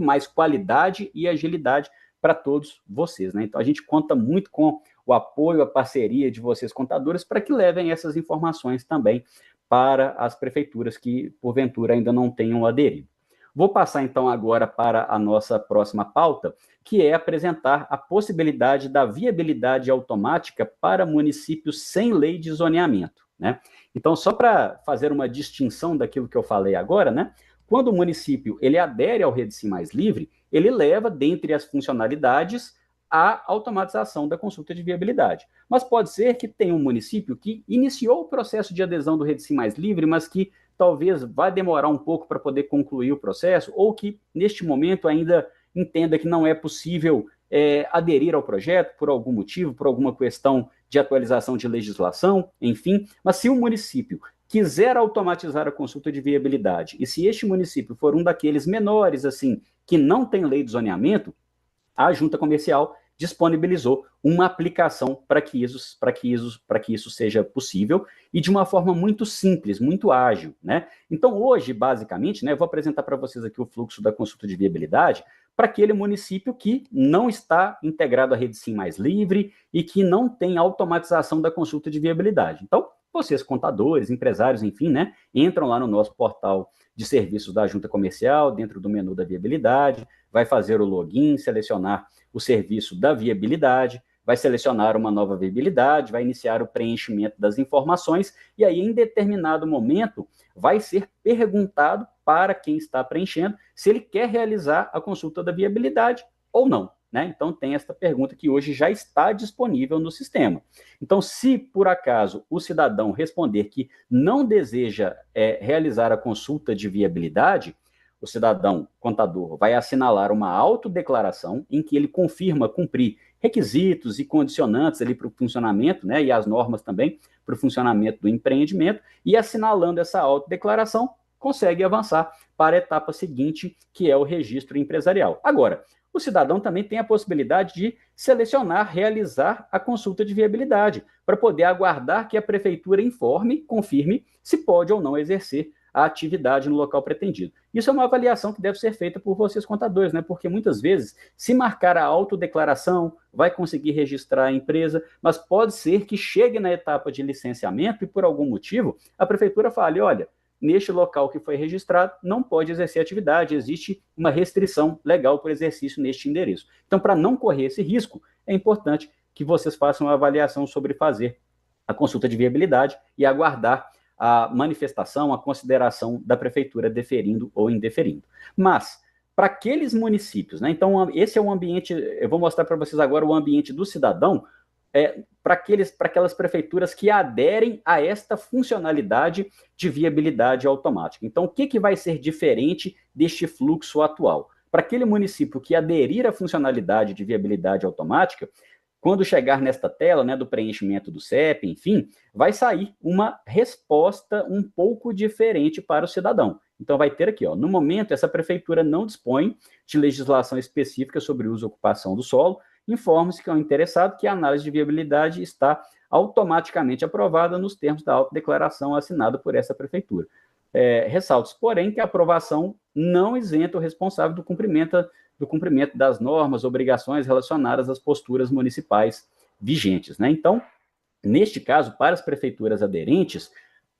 mais qualidade e agilidade para todos vocês, né? Então a gente conta muito com o apoio, a parceria de vocês contadores para que levem essas informações também para as prefeituras que porventura ainda não tenham aderido. Vou passar, então, agora para a nossa próxima pauta, que é apresentar a possibilidade da viabilidade automática para municípios sem lei de zoneamento, né? Então, só para fazer uma distinção daquilo que eu falei agora, né? Quando o município ele adere ao Rede Sim Mais Livre, ele leva, dentre as funcionalidades, a automatização da consulta de viabilidade. Mas pode ser que tenha um município que iniciou o processo de adesão do Rede Sim Mais Livre, mas que talvez vá demorar um pouco para poder concluir o processo, ou que, neste momento, ainda entenda que não é possível aderir ao projeto por algum motivo, por alguma questão de atualização de legislação, enfim. Mas se o município quiser automatizar a consulta de viabilidade, e se este município for um daqueles menores, assim, que não tem lei de zoneamento, a junta comercial disponibilizou uma aplicação para que isso seja possível e de uma forma muito simples, muito ágil, né? Então, hoje, basicamente, né, eu vou apresentar para vocês aqui o fluxo da consulta de viabilidade para aquele município que não está integrado à Rede Sim Mais Livre e que não tem automatização da consulta de viabilidade. Então, vocês, contadores, empresários, enfim, né, entram lá no nosso portal de serviços da junta comercial, dentro do menu da viabilidade, vai fazer o login, selecionar o serviço da viabilidade, vai selecionar uma nova viabilidade, vai iniciar o preenchimento das informações e aí, em determinado momento, vai ser perguntado para quem está preenchendo se ele quer realizar a consulta da viabilidade ou não, né? Então, tem esta pergunta que hoje já está disponível no sistema. Então, se por acaso o cidadão responder que não deseja realizar a consulta de viabilidade, o cidadão contador vai assinalar uma autodeclaração em que ele confirma cumprir requisitos e condicionantes ali para o funcionamento, né, e as normas também para o funcionamento do empreendimento, e assinalando essa autodeclaração, consegue avançar para a etapa seguinte, que é o registro empresarial. Agora, o cidadão também tem a possibilidade de selecionar, realizar a consulta de viabilidade, para poder aguardar que a prefeitura informe, confirme se pode ou não exercer a atividade no local pretendido. Isso é uma avaliação que deve ser feita por vocês contadores, né? Porque muitas vezes, se marcar a autodeclaração, vai conseguir registrar a empresa, mas pode ser que chegue na etapa de licenciamento e por algum motivo a prefeitura fale, olha, neste local que foi registrado, não pode exercer atividade, existe uma restrição legal para o exercício neste endereço. Então, para não correr esse risco, é importante que vocês façam uma avaliação sobre fazer a consulta de viabilidade e aguardar a manifestação, a consideração da prefeitura deferindo ou indeferindo. Mas, para aqueles municípios, né, então esse é o ambiente, eu vou mostrar para vocês agora o ambiente do cidadão, para aquelas prefeituras que aderem a esta funcionalidade de viabilidade automática. Então, o que vai ser diferente deste fluxo atual? Para aquele município que aderir à funcionalidade de viabilidade automática, quando chegar nesta tela, né, do preenchimento do CEP, enfim, vai sair uma resposta um pouco diferente para o cidadão. Então, vai ter aqui, ó, no momento, essa prefeitura não dispõe de legislação específica sobre uso e ocupação do solo. Informe-se que é o interessado que a análise de viabilidade está automaticamente aprovada nos termos da autodeclaração assinada por essa prefeitura. Ressalta-se, porém, que a aprovação não isenta o responsável do cumprimento das normas, obrigações relacionadas às posturas municipais vigentes, né? Então, neste caso, para as prefeituras aderentes,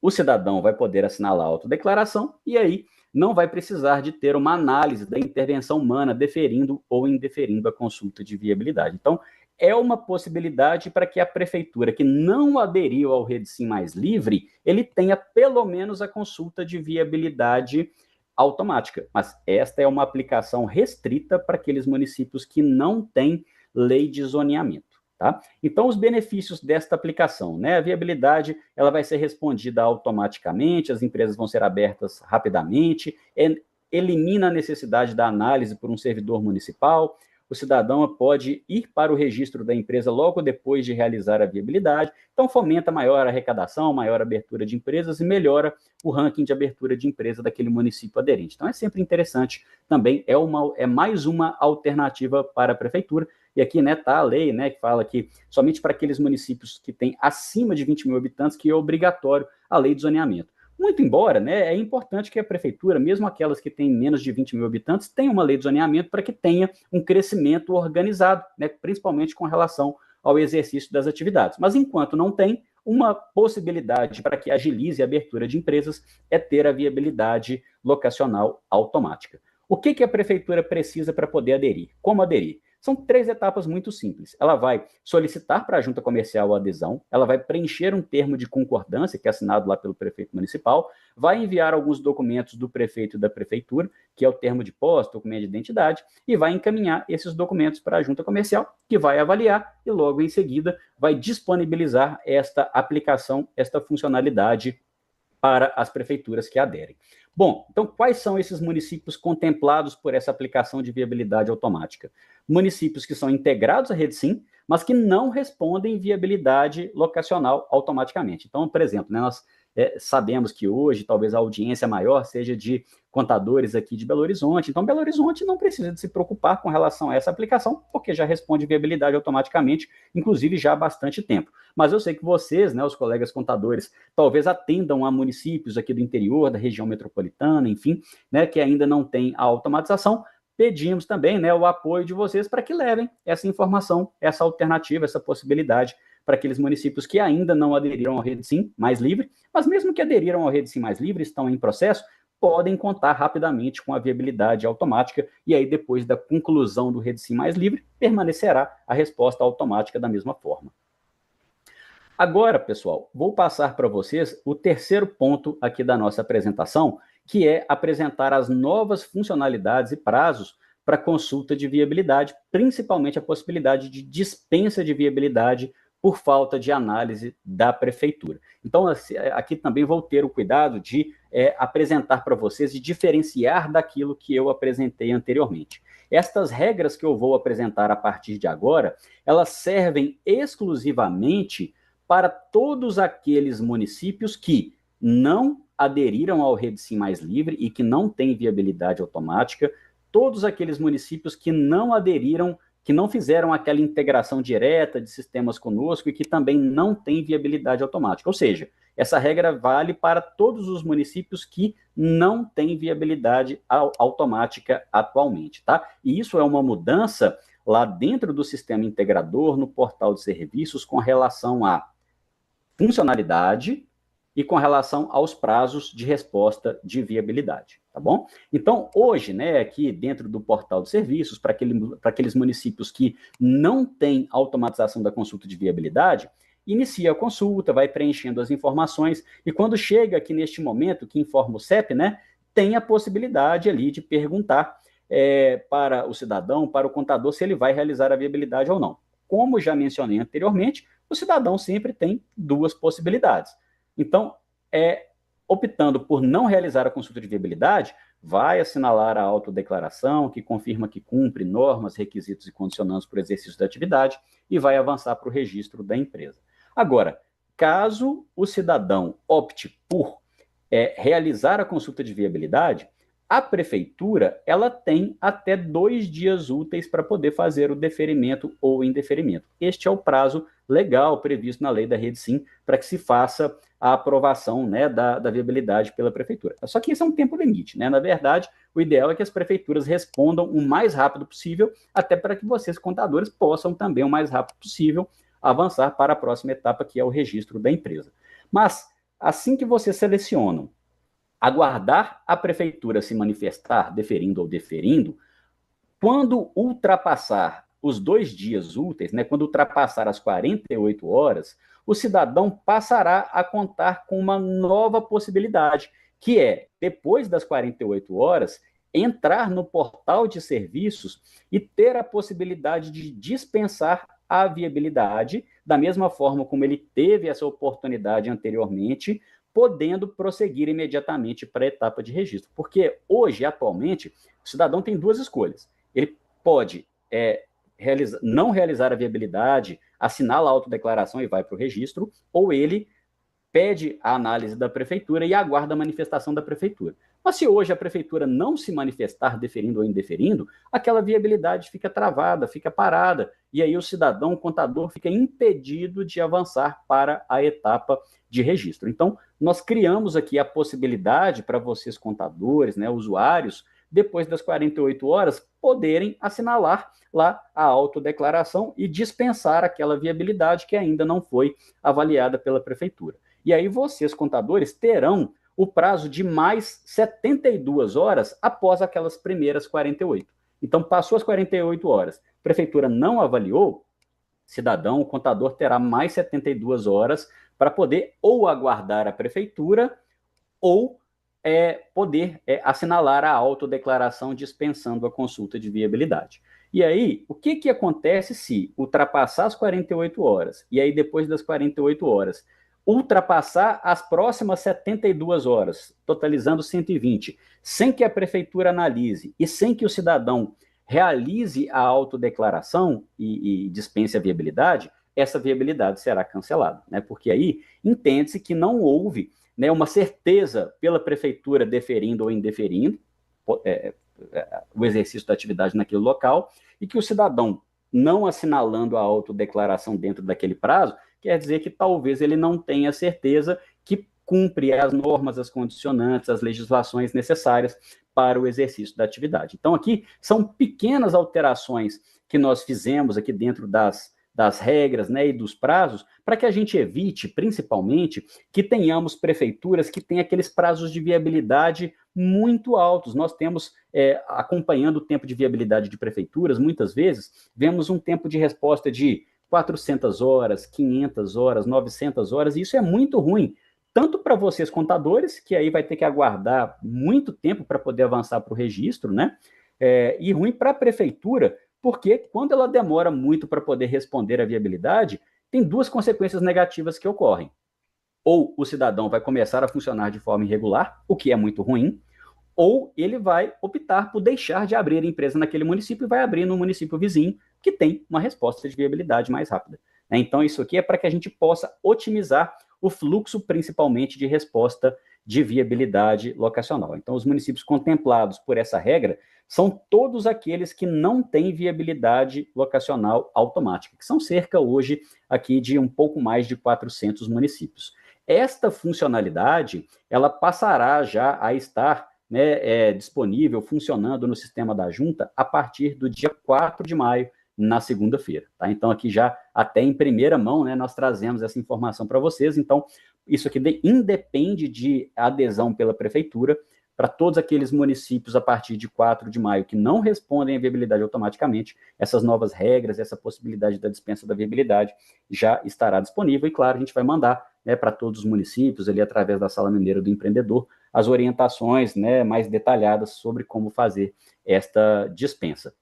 o cidadão vai poder assinalar a autodeclaração e aí não vai precisar de ter uma análise da intervenção humana deferindo ou indeferindo a consulta de viabilidade. Então, é uma possibilidade para que a prefeitura que não aderiu ao Redesim Mais Livre, ele tenha pelo menos a consulta de viabilidade automática. Mas esta é uma aplicação restrita para aqueles municípios que não têm lei de zoneamento. Tá? Então, os benefícios desta aplicação, né? A viabilidade ela vai ser respondida automaticamente, as empresas vão ser abertas rapidamente, elimina a necessidade da análise por um servidor municipal, o cidadão pode ir para o registro da empresa logo depois de realizar a viabilidade, então fomenta maior arrecadação, maior abertura de empresas e melhora o ranking de abertura de empresa daquele município aderente. Então, é sempre interessante, também é mais uma alternativa para a prefeitura. E aqui, né, tá a lei, né, que fala que somente para aqueles municípios que têm acima de 20 mil habitantes que é obrigatório a lei de zoneamento. Muito embora, né, é importante que a prefeitura, mesmo aquelas que têm menos de 20 mil habitantes, tenha uma lei de zoneamento para que tenha um crescimento organizado, né, principalmente com relação ao exercício das atividades. Mas enquanto não tem, uma possibilidade para que agilize a abertura de empresas é ter a viabilidade locacional automática. O que a prefeitura precisa para poder aderir? Como aderir? São 3 etapas muito simples. Ela vai solicitar para a junta comercial a adesão, ela vai preencher um termo de concordância, que é assinado lá pelo prefeito municipal, vai enviar alguns documentos do prefeito e da prefeitura, que é o termo de posse, documento de identidade, e vai encaminhar esses documentos para a junta comercial, que vai avaliar e logo em seguida vai disponibilizar esta aplicação, esta funcionalidade para as prefeituras que aderem. Bom, então quais são esses municípios contemplados por essa aplicação de viabilidade automática? Municípios que são integrados à Redesim, mas que não respondem viabilidade locacional automaticamente. Então, por exemplo, né, nós sabemos que hoje talvez a audiência maior seja de contadores aqui de Belo Horizonte. Então, Belo Horizonte não precisa de se preocupar com relação a essa aplicação, porque já responde viabilidade automaticamente, inclusive já há bastante tempo. Mas eu sei que vocês, né, os colegas contadores, talvez atendam a municípios aqui do interior, da região metropolitana, enfim, né, que ainda não tem a automatização. Pedimos também, né, o apoio de vocês para que levem essa informação, essa alternativa, essa possibilidade para aqueles municípios que ainda não aderiram ao Redesim Mais Livre, mas mesmo que aderiram ao Redesim Mais Livre, estão em processo, podem contar rapidamente com a viabilidade automática e aí depois da conclusão do Redesim Mais Livre, permanecerá a resposta automática da mesma forma. Agora, pessoal, vou passar para vocês o terceiro ponto aqui da nossa apresentação, que é apresentar as novas funcionalidades e prazos para consulta de viabilidade, principalmente a possibilidade de dispensa de viabilidade por falta de análise da prefeitura. Então, aqui também vou ter o cuidado de apresentar para vocês e diferenciar daquilo que eu apresentei anteriormente. Estas regras que eu vou apresentar a partir de agora, elas servem exclusivamente para todos aqueles municípios que não aderiram ao Redesim Mais Livre e que não têm viabilidade automática, todos aqueles municípios que não aderiram, que não fizeram aquela integração direta de sistemas conosco e que também não têm viabilidade automática. Ou seja, essa regra vale para todos os municípios que não têm viabilidade automática atualmente, tá? E isso é uma mudança lá dentro do sistema integrador, no portal de serviços, com relação à funcionalidade, e com relação aos prazos de resposta de viabilidade, tá bom? Então, hoje, né, aqui dentro do portal de serviços, para aqueles municípios que não têm automatização da consulta de viabilidade, inicia a consulta, vai preenchendo as informações, e quando chega aqui neste momento, que informa o CEP, né, tem a possibilidade ali de perguntar para o cidadão, para o contador, se ele vai realizar a viabilidade ou não. Como já mencionei anteriormente, o cidadão sempre tem duas possibilidades. Então, optando por não realizar a consulta de viabilidade, vai assinalar a autodeclaração, que confirma que cumpre normas, requisitos e condicionantes para o exercício da atividade, e vai avançar para o registro da empresa. Agora, caso o cidadão opte por realizar a consulta de viabilidade, a prefeitura ela tem até 2 dias úteis para poder fazer o deferimento ou indeferimento. Este é o prazo legal previsto na lei da Rede Sim para que se faça a aprovação, né, da viabilidade pela prefeitura. Só que esse é um tempo limite, né? Na verdade, o ideal é que as prefeituras respondam o mais rápido possível, até para que vocês, contadores, possam também o mais rápido possível avançar para a próxima etapa, que é o registro da empresa. Mas, assim que vocês selecionam aguardar a prefeitura se manifestar, deferindo ou deferindo, quando ultrapassar os 2 dias úteis, né, quando ultrapassar as 48 horas, o cidadão passará a contar com uma nova possibilidade, que é, depois das 48 horas, entrar no portal de serviços e ter a possibilidade de dispensar a viabilidade, da mesma forma como ele teve essa oportunidade anteriormente, podendo prosseguir imediatamente para a etapa de registro. Porque hoje, atualmente, o cidadão tem 2 escolhas. Ele pode não realizar a viabilidade, assinar a autodeclaração e vai para o registro, ou ele pede a análise da prefeitura e aguarda a manifestação da prefeitura. Mas se hoje a prefeitura não se manifestar deferindo ou indeferindo, aquela viabilidade fica travada, fica parada, e aí o cidadão, o contador, fica impedido de avançar para a etapa de registro. Então, nós criamos aqui a possibilidade para vocês, contadores, né, usuários, depois das 48 horas, poderem assinalar lá a autodeclaração e dispensar aquela viabilidade que ainda não foi avaliada pela prefeitura. E aí vocês, contadores, terão o prazo de mais 72 horas após aquelas primeiras 48. Então, passou as 48 horas, a prefeitura não avaliou, cidadão, o contador terá mais 72 horas para poder ou aguardar a prefeitura ou poder assinalar a autodeclaração dispensando a consulta de viabilidade. E aí, o que acontece se ultrapassar as 48 horas, e aí depois das 48 horas, ultrapassar as próximas 72 horas, totalizando 120, sem que a prefeitura analise e sem que o cidadão realize a autodeclaração e dispense a viabilidade, essa viabilidade será cancelada, né? Porque aí entende-se que não houve, né, uma certeza pela prefeitura deferindo ou indeferindo o exercício da atividade naquele local, e que o cidadão não assinalando a autodeclaração dentro daquele prazo, quer dizer que talvez ele não tenha certeza que cumpre as normas, as condicionantes, as legislações necessárias para o exercício da atividade. Então, aqui são pequenas alterações que nós fizemos aqui dentro das regras, né, e dos prazos, para que a gente evite, principalmente, que tenhamos prefeituras que têm aqueles prazos de viabilidade muito altos. Nós temos, acompanhando o tempo de viabilidade de prefeituras, muitas vezes, vemos um tempo de resposta de 400 horas, 500 horas, 900 horas, e isso é muito ruim, tanto para vocês contadores, que aí vai ter que aguardar muito tempo para poder avançar para o registro, né? E ruim para a prefeitura, porque quando ela demora muito para poder responder à viabilidade, tem 2 consequências negativas que ocorrem. Ou o cidadão vai começar a funcionar de forma irregular, o que é muito ruim, ou ele vai optar por deixar de abrir a empresa naquele município e vai abrir no município vizinho, que tem uma resposta de viabilidade mais rápida. Então, isso aqui é para que a gente possa otimizar o fluxo, principalmente, de resposta de viabilidade locacional. Então, os municípios contemplados por essa regra são todos aqueles que não têm viabilidade locacional automática, que são cerca, hoje, aqui de um pouco mais de 400 municípios. Esta funcionalidade, ela passará já a estar, né, disponível, funcionando no sistema da Junta a partir do dia 4 de maio, na segunda-feira, tá? Então, aqui já até em primeira mão, né, nós trazemos essa informação para vocês. Então, isso aqui independe de adesão pela prefeitura. Para todos aqueles municípios a partir de 4 de maio que não respondem à viabilidade automaticamente, essas novas regras, essa possibilidade da dispensa da viabilidade já estará disponível. E, claro, a gente vai mandar, né, para todos os municípios, ali através da Sala Mineira do Empreendedor, as orientações, né, mais detalhadas sobre como fazer esta dispensa.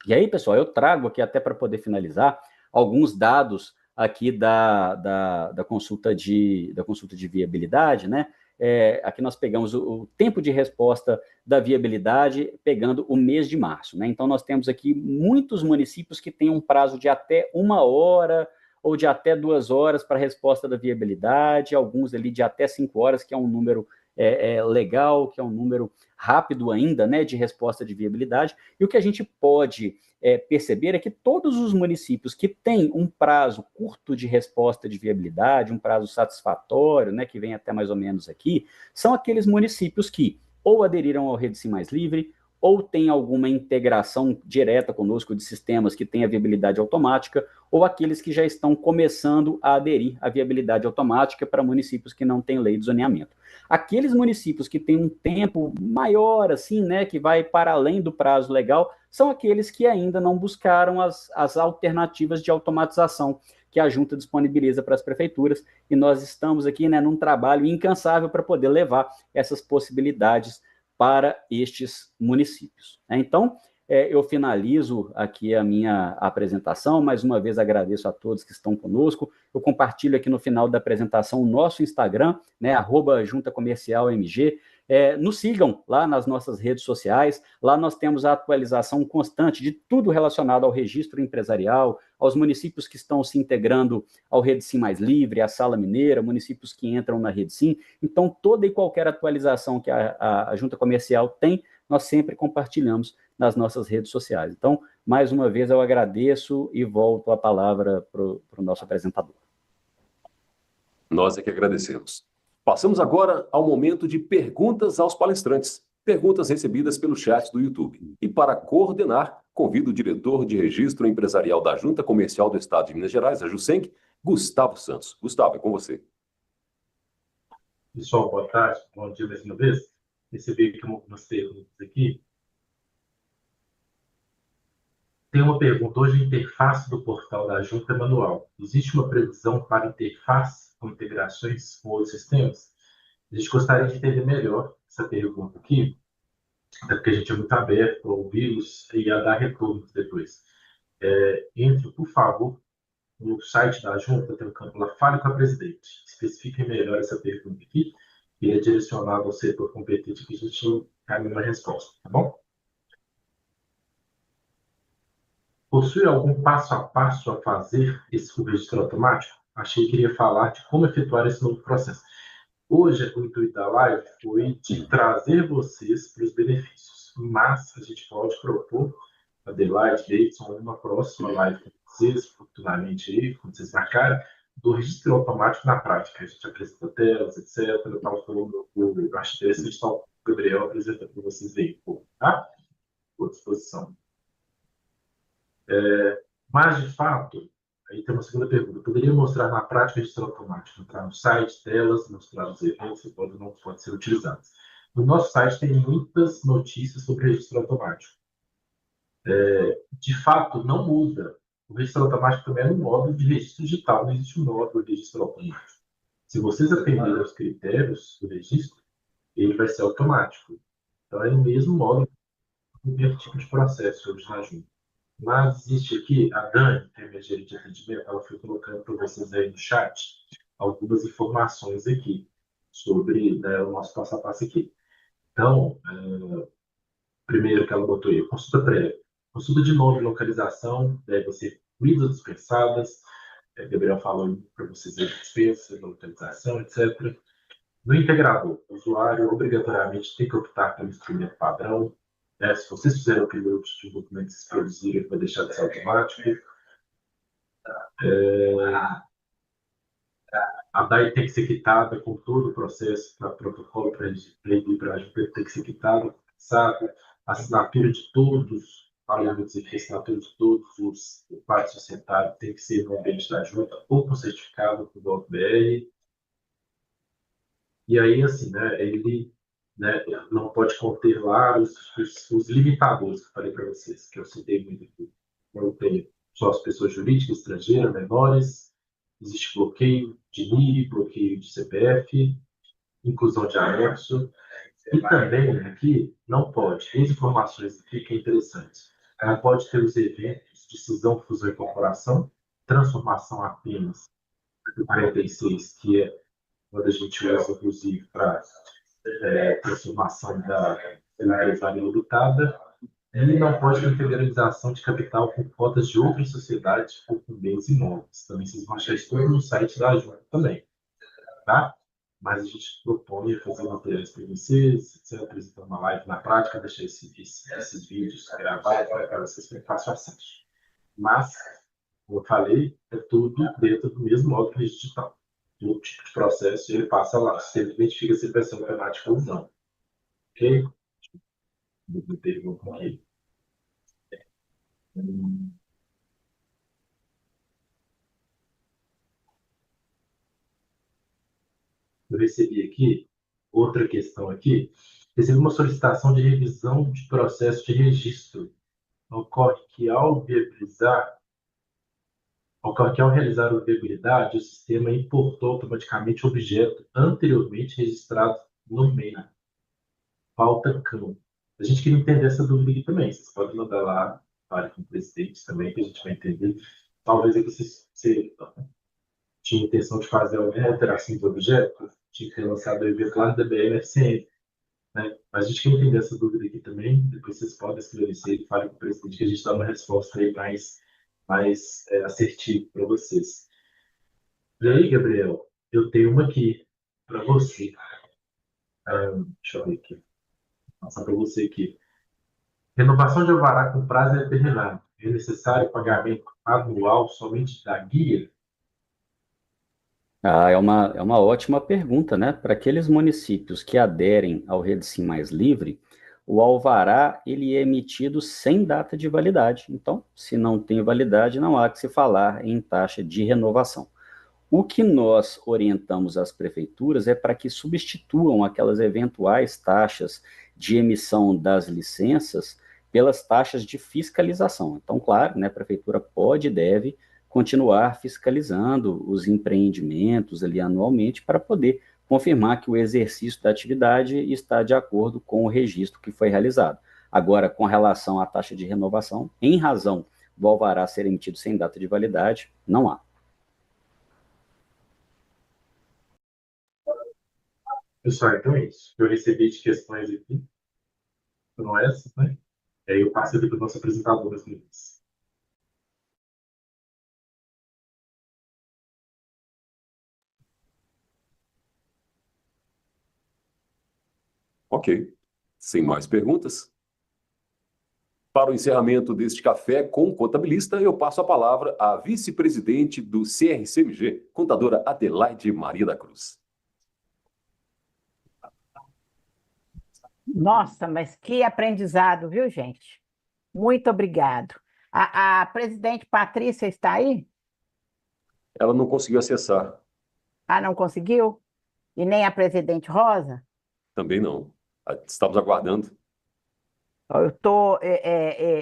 E aí, pessoal, eu trago aqui, até para poder finalizar, alguns dados aqui da consulta de viabilidade, né? Aqui nós pegamos o tempo de resposta da viabilidade, pegando o mês de março, né? Então, nós temos aqui muitos municípios que têm um prazo de até 1 hora ou de até 2 horas para a resposta da viabilidade, alguns ali de até 5 horas, que é um número legal, que é um número rápido ainda, né, de resposta de viabilidade. E o que a gente pode perceber é que todos os municípios que têm um prazo curto de resposta de viabilidade, um prazo satisfatório, né, que vem até mais ou menos aqui, são aqueles municípios que ou aderiram ao Rede Sim Mais Livre, ou tem alguma integração direta conosco de sistemas que têm a viabilidade automática, ou aqueles que já estão começando a aderir à viabilidade automática para municípios que não têm lei de zoneamento. Aqueles municípios que têm um tempo maior, assim, né, que vai para além do prazo legal, são aqueles que ainda não buscaram as alternativas de automatização que a Junta disponibiliza para as prefeituras, e nós estamos aqui, né, num trabalho incansável para poder levar essas possibilidades para estes municípios. Então, eu finalizo aqui a minha apresentação. Mais uma vez agradeço a todos que estão conosco. Eu compartilho aqui no final da apresentação o nosso Instagram, né, @juntacomercialmg. Nos sigam lá nas nossas redes sociais. Lá nós temos a atualização constante de tudo relacionado ao registro empresarial, aos municípios que estão se integrando ao Rede Sim Mais Livre, à Sala Mineira, municípios que entram na Rede Sim. Então, toda e qualquer atualização que a Junta Comercial tem, nós sempre compartilhamos nas nossas redes sociais. Então, mais uma vez, eu agradeço e volto a palavra para o nosso apresentador. Nós é que agradecemos. Passamos agora ao momento de perguntas aos palestrantes. Perguntas recebidas pelo chat do YouTube. E para coordenar, convido o diretor de Registro Empresarial da Junta Comercial do Estado de Minas Gerais, a JUSENG, Gustavo Santos. Gustavo, é com você. Pessoal, boa tarde. Bom dia mais uma vez. Recebi aqui algumas perguntas aqui. Tem uma pergunta. Hoje a interface do portal da Junta é manual. Existe uma previsão para interface com integrações com outros sistemas? A gente gostaria de entender melhor essa pergunta aqui, até porque a gente é muito aberto a ouvi-los e a dar retornos depois. Entre, por favor, no site da Junta, tem um campo lá, fale com a presidente. Especifique melhor essa pergunta aqui, e é direcionado ao setor competente que a gente encaminha uma resposta, tá bom? Possui algum passo a passo a fazer esse registro automático? Achei que iria falar de como efetuar esse novo processo. Hoje, o intuito da live foi de trazer vocês para os benefícios, mas a gente pode propor, Adelaide, Davidson, uma próxima live com vocês, futuramente aí, quando vocês marcarem, do registro automático na prática. A gente apresenta telas, etc. Eu acho interessante estar o Gabriel apresentando para vocês aí, tá? À disposição. Mas, de fato, aí tem uma segunda pergunta. Eu poderia mostrar na prática o registro automático, entrar no site, telas, mostrar os eventos que podem ou não podem ser utilizados. No nosso site tem muitas notícias sobre registro automático. De fato, não muda. O registro automático também é um módulo de registro digital, não existe um módulo de registro automático. Se vocês atenderem aos critérios do registro, ele vai ser automático. Então, é o mesmo módulo, o mesmo tipo de processo hoje na Junta. Mas existe aqui, a Dani, que é minha gerente de atendimento, ela foi colocando para vocês aí no chat algumas informações aqui sobre, né, o nosso passo a passo aqui. Então, primeiro que ela botou aí, consulta prévia. Consulta de nome e localização deve ser concluídas, dispensadas. Gabriel falou para vocês aí dispensa, localização, etc. No integrador, o usuário obrigatoriamente tem que optar pelo instrumento padrão. Se vocês fizerem o upload de documentos que produzirem, ele vai deixar de ser automático. A DAI tem que ser quitada com todo o processo para protocolo, para a gente tem que ser quitada, sabe? A assinatura de todos, falamos aqui, a assinatura de todos os partes societários tem que ser no ambiente da junta ou com certificado do .br. E aí, assim, né, ele, né, não pode conter lá os limitadores que eu falei para vocês, que eu citei muito aqui. Eu tenho só as pessoas jurídicas, estrangeiras, menores, existe bloqueio de NIE, bloqueio de CPF, inclusão de anexo, e também aqui não pode, tem informações aqui que é interessante, não pode ter os eventos de cisão, fusão e incorporação, transformação apenas do 46, que é quando a gente usa, inclusive, para transformação da empresária limitada, e não pode ter federalização de capital com cotas de outras sociedades ou com bens imóveis. Também vocês vão achar isso tudo no site da Junta também, tá? Mas a gente propõe fazer materiais para vocês, você apresentar uma live na prática, deixar esses vídeos gravados para vocês terem fácil acesso. Mas, como eu falei, é tudo dentro do mesmo modo digital. Todo tipo de processo ele passa lá. Você identifica se ele vai ser um temático ou não. Ok? Vou ter um aqui. Eu recebi aqui outra questão aqui. Recebi uma solicitação de revisão de processo de registro. Ocorre que ao realizar a viabilidade, o sistema importou automaticamente o objeto anteriormente registrado no meio. Falta campo. A gente queria entender essa dúvida aqui também. Vocês podem mandar lá, fale com o presidente também, que a gente vai entender. Talvez aqui você tinha intenção de fazer alguma alteração do objeto, tinha que ter lançado o evento lá da BMFCM, né? Mas a gente quer entender essa dúvida aqui também. Depois vocês podem esclarecer e falem com o presidente que a gente dá uma resposta aí mais assertiva para vocês. E aí, Gabriel, eu tenho uma aqui para você. Deixa eu ver aqui. Vou passar para você aqui. Renovação de alvará com prazo determinado. É necessário pagamento anual somente da guia? É uma ótima pergunta, né? Para aqueles municípios que aderem ao Redsim Mais Livre, o alvará ele é emitido sem data de validade. Então, se não tem validade, não há que se falar em taxa de renovação. O que nós orientamos às prefeituras é para que substituam aquelas eventuais taxas de emissão das licenças pelas taxas de fiscalização. Então, claro, né, a prefeitura pode e deve continuar fiscalizando os empreendimentos ali anualmente para poder confirmar que o exercício da atividade está de acordo com o registro que foi realizado. Agora, com relação à taxa de renovação, em razão do alvará ser emitido sem data de validade, não há. Pessoal, então é isso. Eu recebi de questões aqui, foram essas, né? E aí eu passo aqui para o nosso apresentador das meninas. Ok. Sem mais perguntas? Para o encerramento deste café com o contabilista, eu passo a palavra à vice-presidente do CRCMG, contadora Adelaide Maria da Cruz. Nossa, mas que aprendizado, viu, gente? Muito obrigado. A presidente Patrícia está aí? Ela não conseguiu acessar. Ah, não conseguiu? E nem a presidente Rosa? Também não. Estamos aguardando.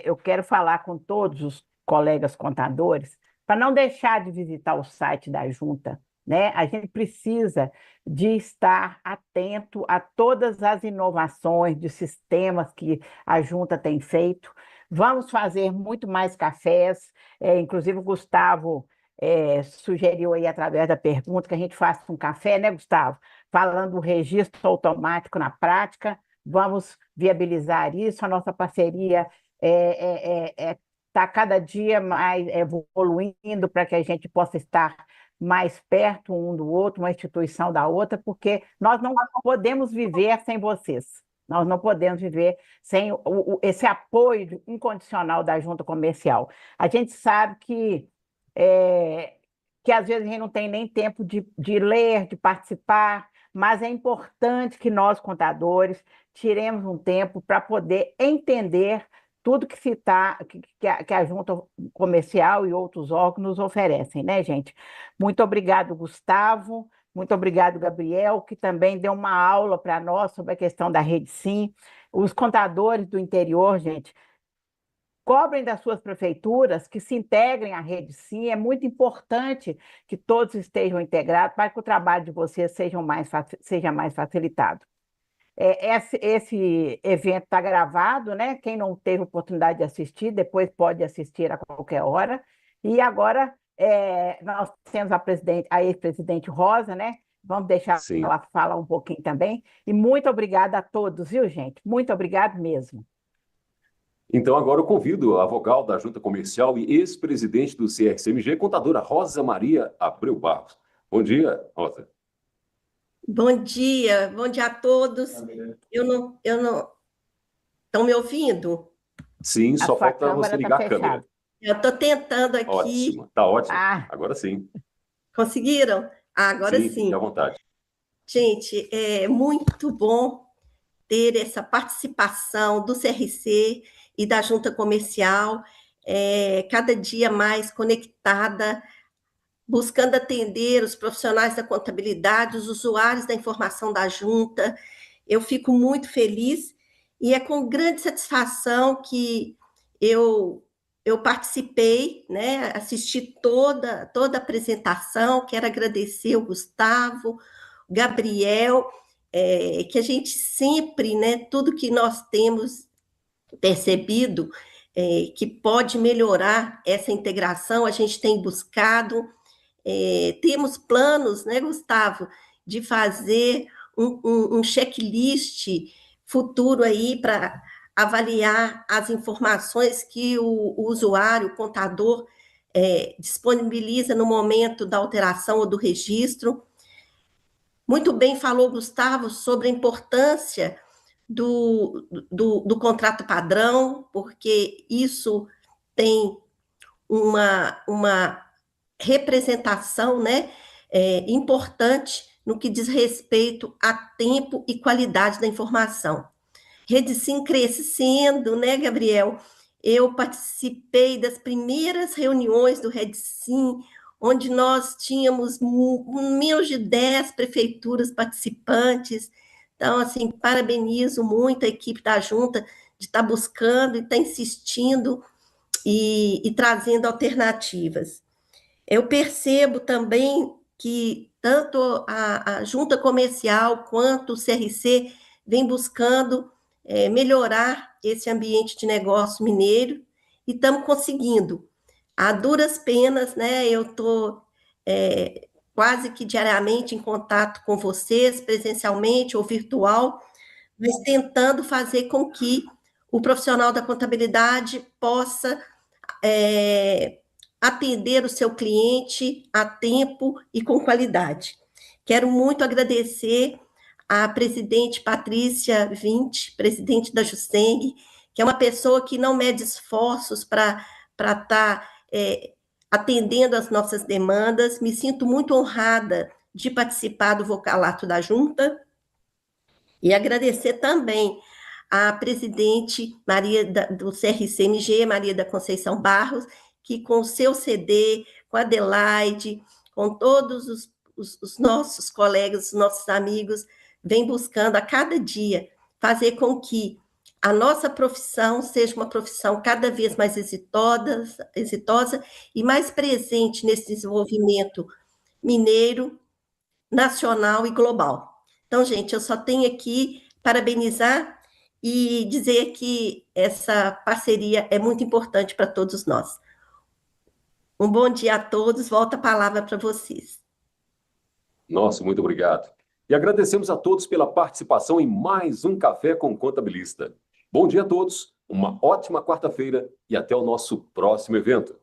Eu quero falar com todos os colegas contadores para não deixar de visitar o site da Junta, né? A gente precisa de estar atento a todas as inovações de sistemas que a Junta tem feito. Vamos fazer muito mais cafés, inclusive o Gustavo sugeriu aí através da pergunta que a gente faça um café, né, Gustavo? Falando do registro automático na prática. Vamos viabilizar isso. A nossa parceria está cada dia mais evoluindo para que a gente possa estar mais perto um do outro, uma instituição da outra, porque nós não podemos viver sem vocês. Nós não podemos viver sem esse apoio incondicional da Junta Comercial. A gente sabe que às vezes a gente não tem nem tempo de ler, de participar, mas é importante que nós, contadores, tiremos um tempo para poder entender tudo que a Junta Comercial e outros órgãos nos oferecem, né, gente? Muito obrigado, Gustavo. Muito obrigado, Gabriel, que também deu uma aula para nós sobre a questão da Rede Sim. Os contadores do interior, gente, cobrem das suas prefeituras que se integrem à Rede Sim. É muito importante que todos estejam integrados para que o trabalho de vocês seja mais facilitado. Esse evento está gravado, né? Quem não teve oportunidade de assistir, depois pode assistir a qualquer hora. E agora nós temos a ex-presidente Rosa, né? Vamos deixar Sim. ela falar um pouquinho também. E muito obrigada a todos, viu, gente? Muito obrigado mesmo. Então, agora eu convido a vogal da Junta Comercial e ex-presidente do CRCMG, contadora Rosa Maria Abreu Barros. Bom dia, Rosa. Bom dia a todos. Eu não, estão me ouvindo? Sim, A só sua falta você câmera está ligar a câmera. fechada. Eu estou tentando aqui. Ótimo, tá ótimo. Ah, Agora sim. Conseguiram? Agora Sim, fique sim. à vontade. Gente, é muito bom ter essa participação do CRC e da Junta Comercial, cada dia mais conectada, buscando atender os profissionais da contabilidade, os usuários da informação da Junta. Eu fico muito feliz e é com grande satisfação que eu participei, né, assisti toda a apresentação. Quero agradecer o Gustavo, o Gabriel, que a gente sempre, né, tudo que nós temos percebido que pode melhorar essa integração, a gente tem buscado. Temos planos, né, Gustavo, de fazer um checklist futuro aí para avaliar as informações que o usuário, o contador, disponibiliza no momento da alteração ou do registro. Muito bem falou Gustavo sobre a importância do contrato padrão, porque isso tem uma representação, né, importante no que diz respeito a tempo e qualidade da informação. Rede Sim crescendo, né, Gabriel? Eu participei das primeiras reuniões do Rede Sim, onde nós tínhamos menos de 10 prefeituras participantes. Então, assim, parabenizo muito a equipe da Junta de estar buscando e estar insistindo e trazendo alternativas. Eu percebo também que tanto a Junta Comercial quanto o CRC vem buscando melhorar esse ambiente de negócio mineiro e estamos conseguindo. A duras penas, né? Eu estou quase que diariamente em contato com vocês, presencialmente ou virtual, mas tentando fazer com que o profissional da contabilidade possa atender o seu cliente a tempo e com qualidade. Quero muito agradecer à presidente Patrícia Vinci, presidente da Juseng, que é uma pessoa que não mede esforços para estar atendendo às nossas demandas. Me sinto muito honrada de participar do vocalato da Junta e agradecer também à presidente do CRCMG, Maria da Conceição Barros, que com o seu CD, com a Adelaide, com todos os nossos colegas, os nossos amigos, vem buscando a cada dia fazer com que a nossa profissão seja uma profissão cada vez mais exitosa e mais presente nesse desenvolvimento mineiro, nacional e global. Então, gente, eu só tenho aqui parabenizar e dizer que essa parceria é muito importante para todos nós. Um bom dia a todos, volta a palavra para vocês. Nossa, muito obrigado. E agradecemos a todos pela participação em mais um Café com Contabilista. Bom dia a todos, uma ótima quarta-feira e até o nosso próximo evento.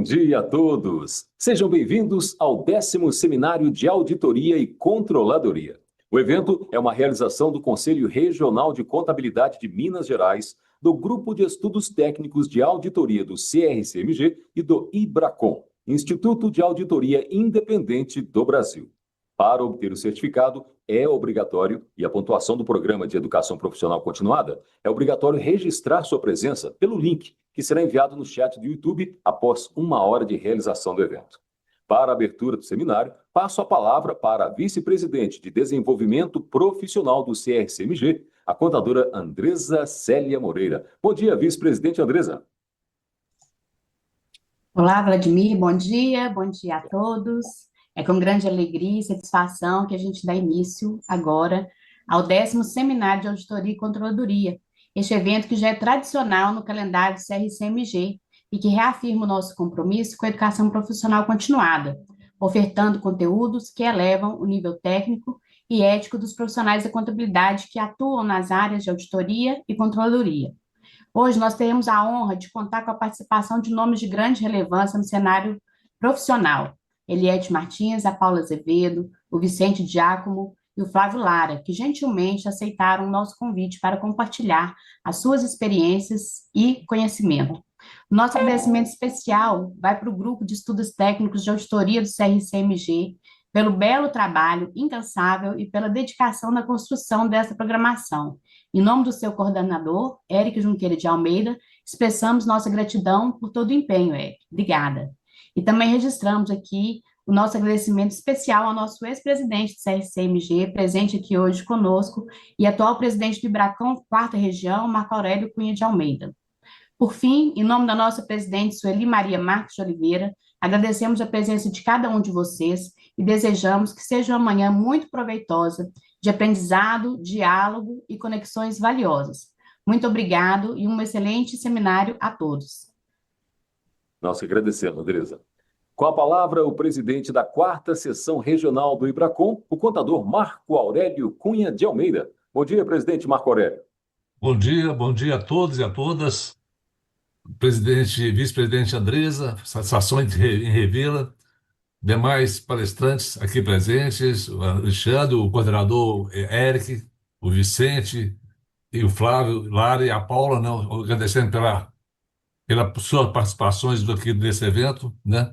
Bom dia a todos! Sejam bem-vindos ao 10º Seminário de Auditoria e Controladoria. O evento é uma realização do Conselho Regional de Contabilidade de Minas Gerais, do Grupo de Estudos Técnicos de Auditoria do CRCMG e do IBRACON, Instituto de Auditoria Independente do Brasil. Para obter o certificado, é obrigatório, e a pontuação do Programa de Educação Profissional Continuada, é obrigatório registrar sua presença pelo link que será enviado no chat do YouTube após 1 hora de realização do evento. Para a abertura do seminário, passo a palavra para a Vice-Presidente de Desenvolvimento Profissional do CRCMG, a contadora Andresa Célia Moreira. Bom dia, Vice-Presidente Andresa. Olá, Vladimir, bom dia a todos. É com grande alegria e satisfação que a gente dá início agora ao 10º Seminário de Auditoria e Controladoria, este evento que já é tradicional no calendário do CRCMG e que reafirma o nosso compromisso com a educação profissional continuada, ofertando conteúdos que elevam o nível técnico e ético dos profissionais da contabilidade que atuam nas áreas de auditoria e controladoria. Hoje nós teremos a honra de contar com a participação de nomes de grande relevância no cenário profissional. Eliette Martins, a Paula Azevedo, o Vicente Giacomo e o Flávio Lara, que gentilmente aceitaram o nosso convite para compartilhar as suas experiências e conhecimento. Nosso agradecimento especial vai para o Grupo de Estudos Técnicos de Auditoria do CRCMG, pelo belo trabalho incansável e pela dedicação na construção dessa programação. Em nome do seu coordenador, Érico Junqueira de Almeida, expressamos nossa gratidão por todo o empenho, Érico. Obrigada. E também registramos aqui o nosso agradecimento especial ao nosso ex-presidente do CRCMG, presente aqui hoje conosco, e atual presidente do IBRACON, 4ª Região, Marco Aurélio Cunha de Almeida. Por fim, em nome da nossa presidente Sueli Maria Marques de Oliveira, agradecemos a presença de cada um de vocês e desejamos que seja uma manhã muito proveitosa, de aprendizado, diálogo e conexões valiosas. Muito obrigado e um excelente seminário a todos. Nós que agradecemos, Andresa. Com a palavra, o presidente da 4ª Seção Regional do IBRACON, o contador Marco Aurélio Cunha de Almeida. Bom dia, presidente Marco Aurélio. Bom dia a todos e a todas. Presidente, vice-presidente Andresa, satisfação em revê-la. Demais palestrantes aqui presentes, o Alexandre, o coordenador Eric, o Vicente e o Flávio, Lara e a Paula, né, agradecendo pela suas participações aqui nesse evento, né?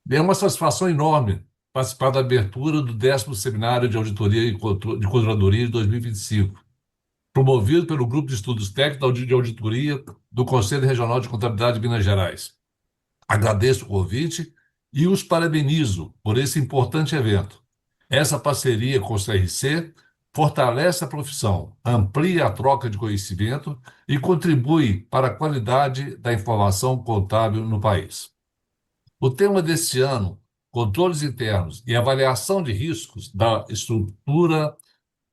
É uma satisfação enorme participar da abertura do 10º Seminário de Auditoria e Controladoria de 2025, promovido pelo Grupo de Estudos Técnicos de Auditoria do Conselho Regional de Contabilidade de Minas Gerais. Agradeço o convite e os parabenizo por esse importante evento. Essa parceria com o CRC fortalece a profissão, amplia a troca de conhecimento e contribui para a qualidade da informação contábil no país. O tema deste ano, controles internos e avaliação de riscos da estrutura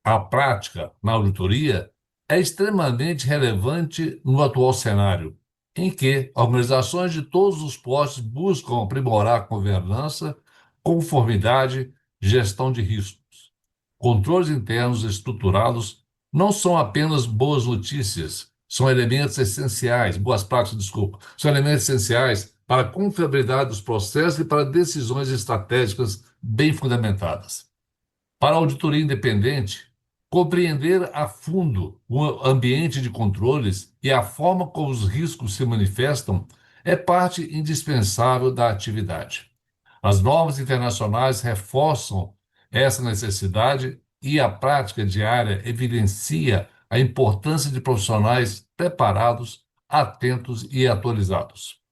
à prática na auditoria, é extremamente relevante no atual cenário, em que organizações de todos os postos buscam aprimorar a governança, conformidade, gestão de riscos. Controles internos estruturados não são apenas boas notícias, são elementos essenciais, boas práticas, desculpa, são elementos essenciais para a confiabilidade dos processos e para decisões estratégicas bem fundamentadas. Para a auditoria independente, compreender a fundo o ambiente de controles e a forma como os riscos se manifestam é parte indispensável da atividade. As normas internacionais reforçam essa necessidade e a prática diária evidencia a importância de profissionais preparados, atentos e atualizados.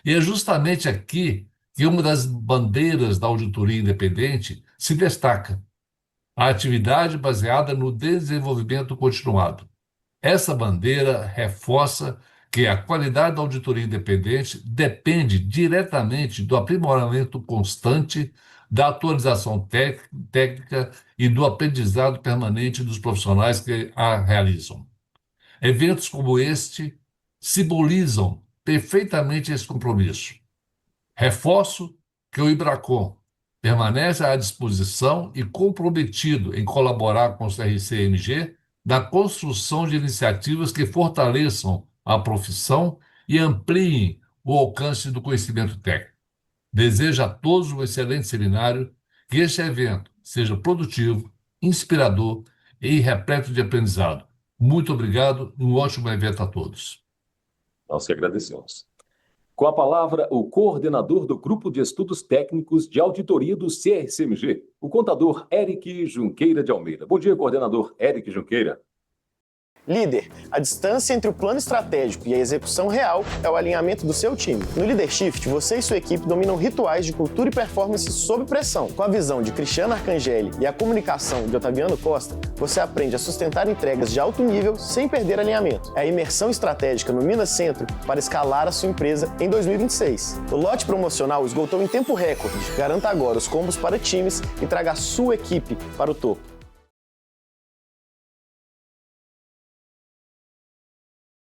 E é justamente aqui que uma das bandeiras da auditoria independente se destaca: a atividade baseada no desenvolvimento continuado. Essa bandeira reforça que a qualidade da auditoria independente depende diretamente do aprimoramento constante, da atualização técnica e do aprendizado permanente dos profissionais que a realizam. Eventos como este simbolizam perfeitamente esse compromisso. Reforço que o IBRACON permanece à disposição e comprometido em colaborar com o CRCMG na construção de iniciativas que fortaleçam a profissão e ampliem o alcance do conhecimento técnico. Desejo a todos um excelente seminário, que este evento seja produtivo, inspirador e repleto de aprendizado. Muito obrigado e um ótimo evento a todos. Nós que agradecemos. Com a palavra, o coordenador do Grupo de Estudos Técnicos de Auditoria do CRCMG, o contador Eric Junqueira de Almeida. Bom dia, coordenador Eric Junqueira. Líder, a distância entre o plano estratégico e a execução real é o alinhamento do seu time. No Leader Shift, você e sua equipe dominam rituais de cultura e performance sob pressão. Com a visão de Cristiano Arcangeli e a comunicação de Otaviano Costa, você aprende a sustentar entregas de alto nível sem perder alinhamento. É a imersão estratégica no Minas Centro para escalar a sua empresa em 2026. O lote promocional esgotou em tempo recorde. Garanta agora os combos para times e traga a sua equipe para o topo.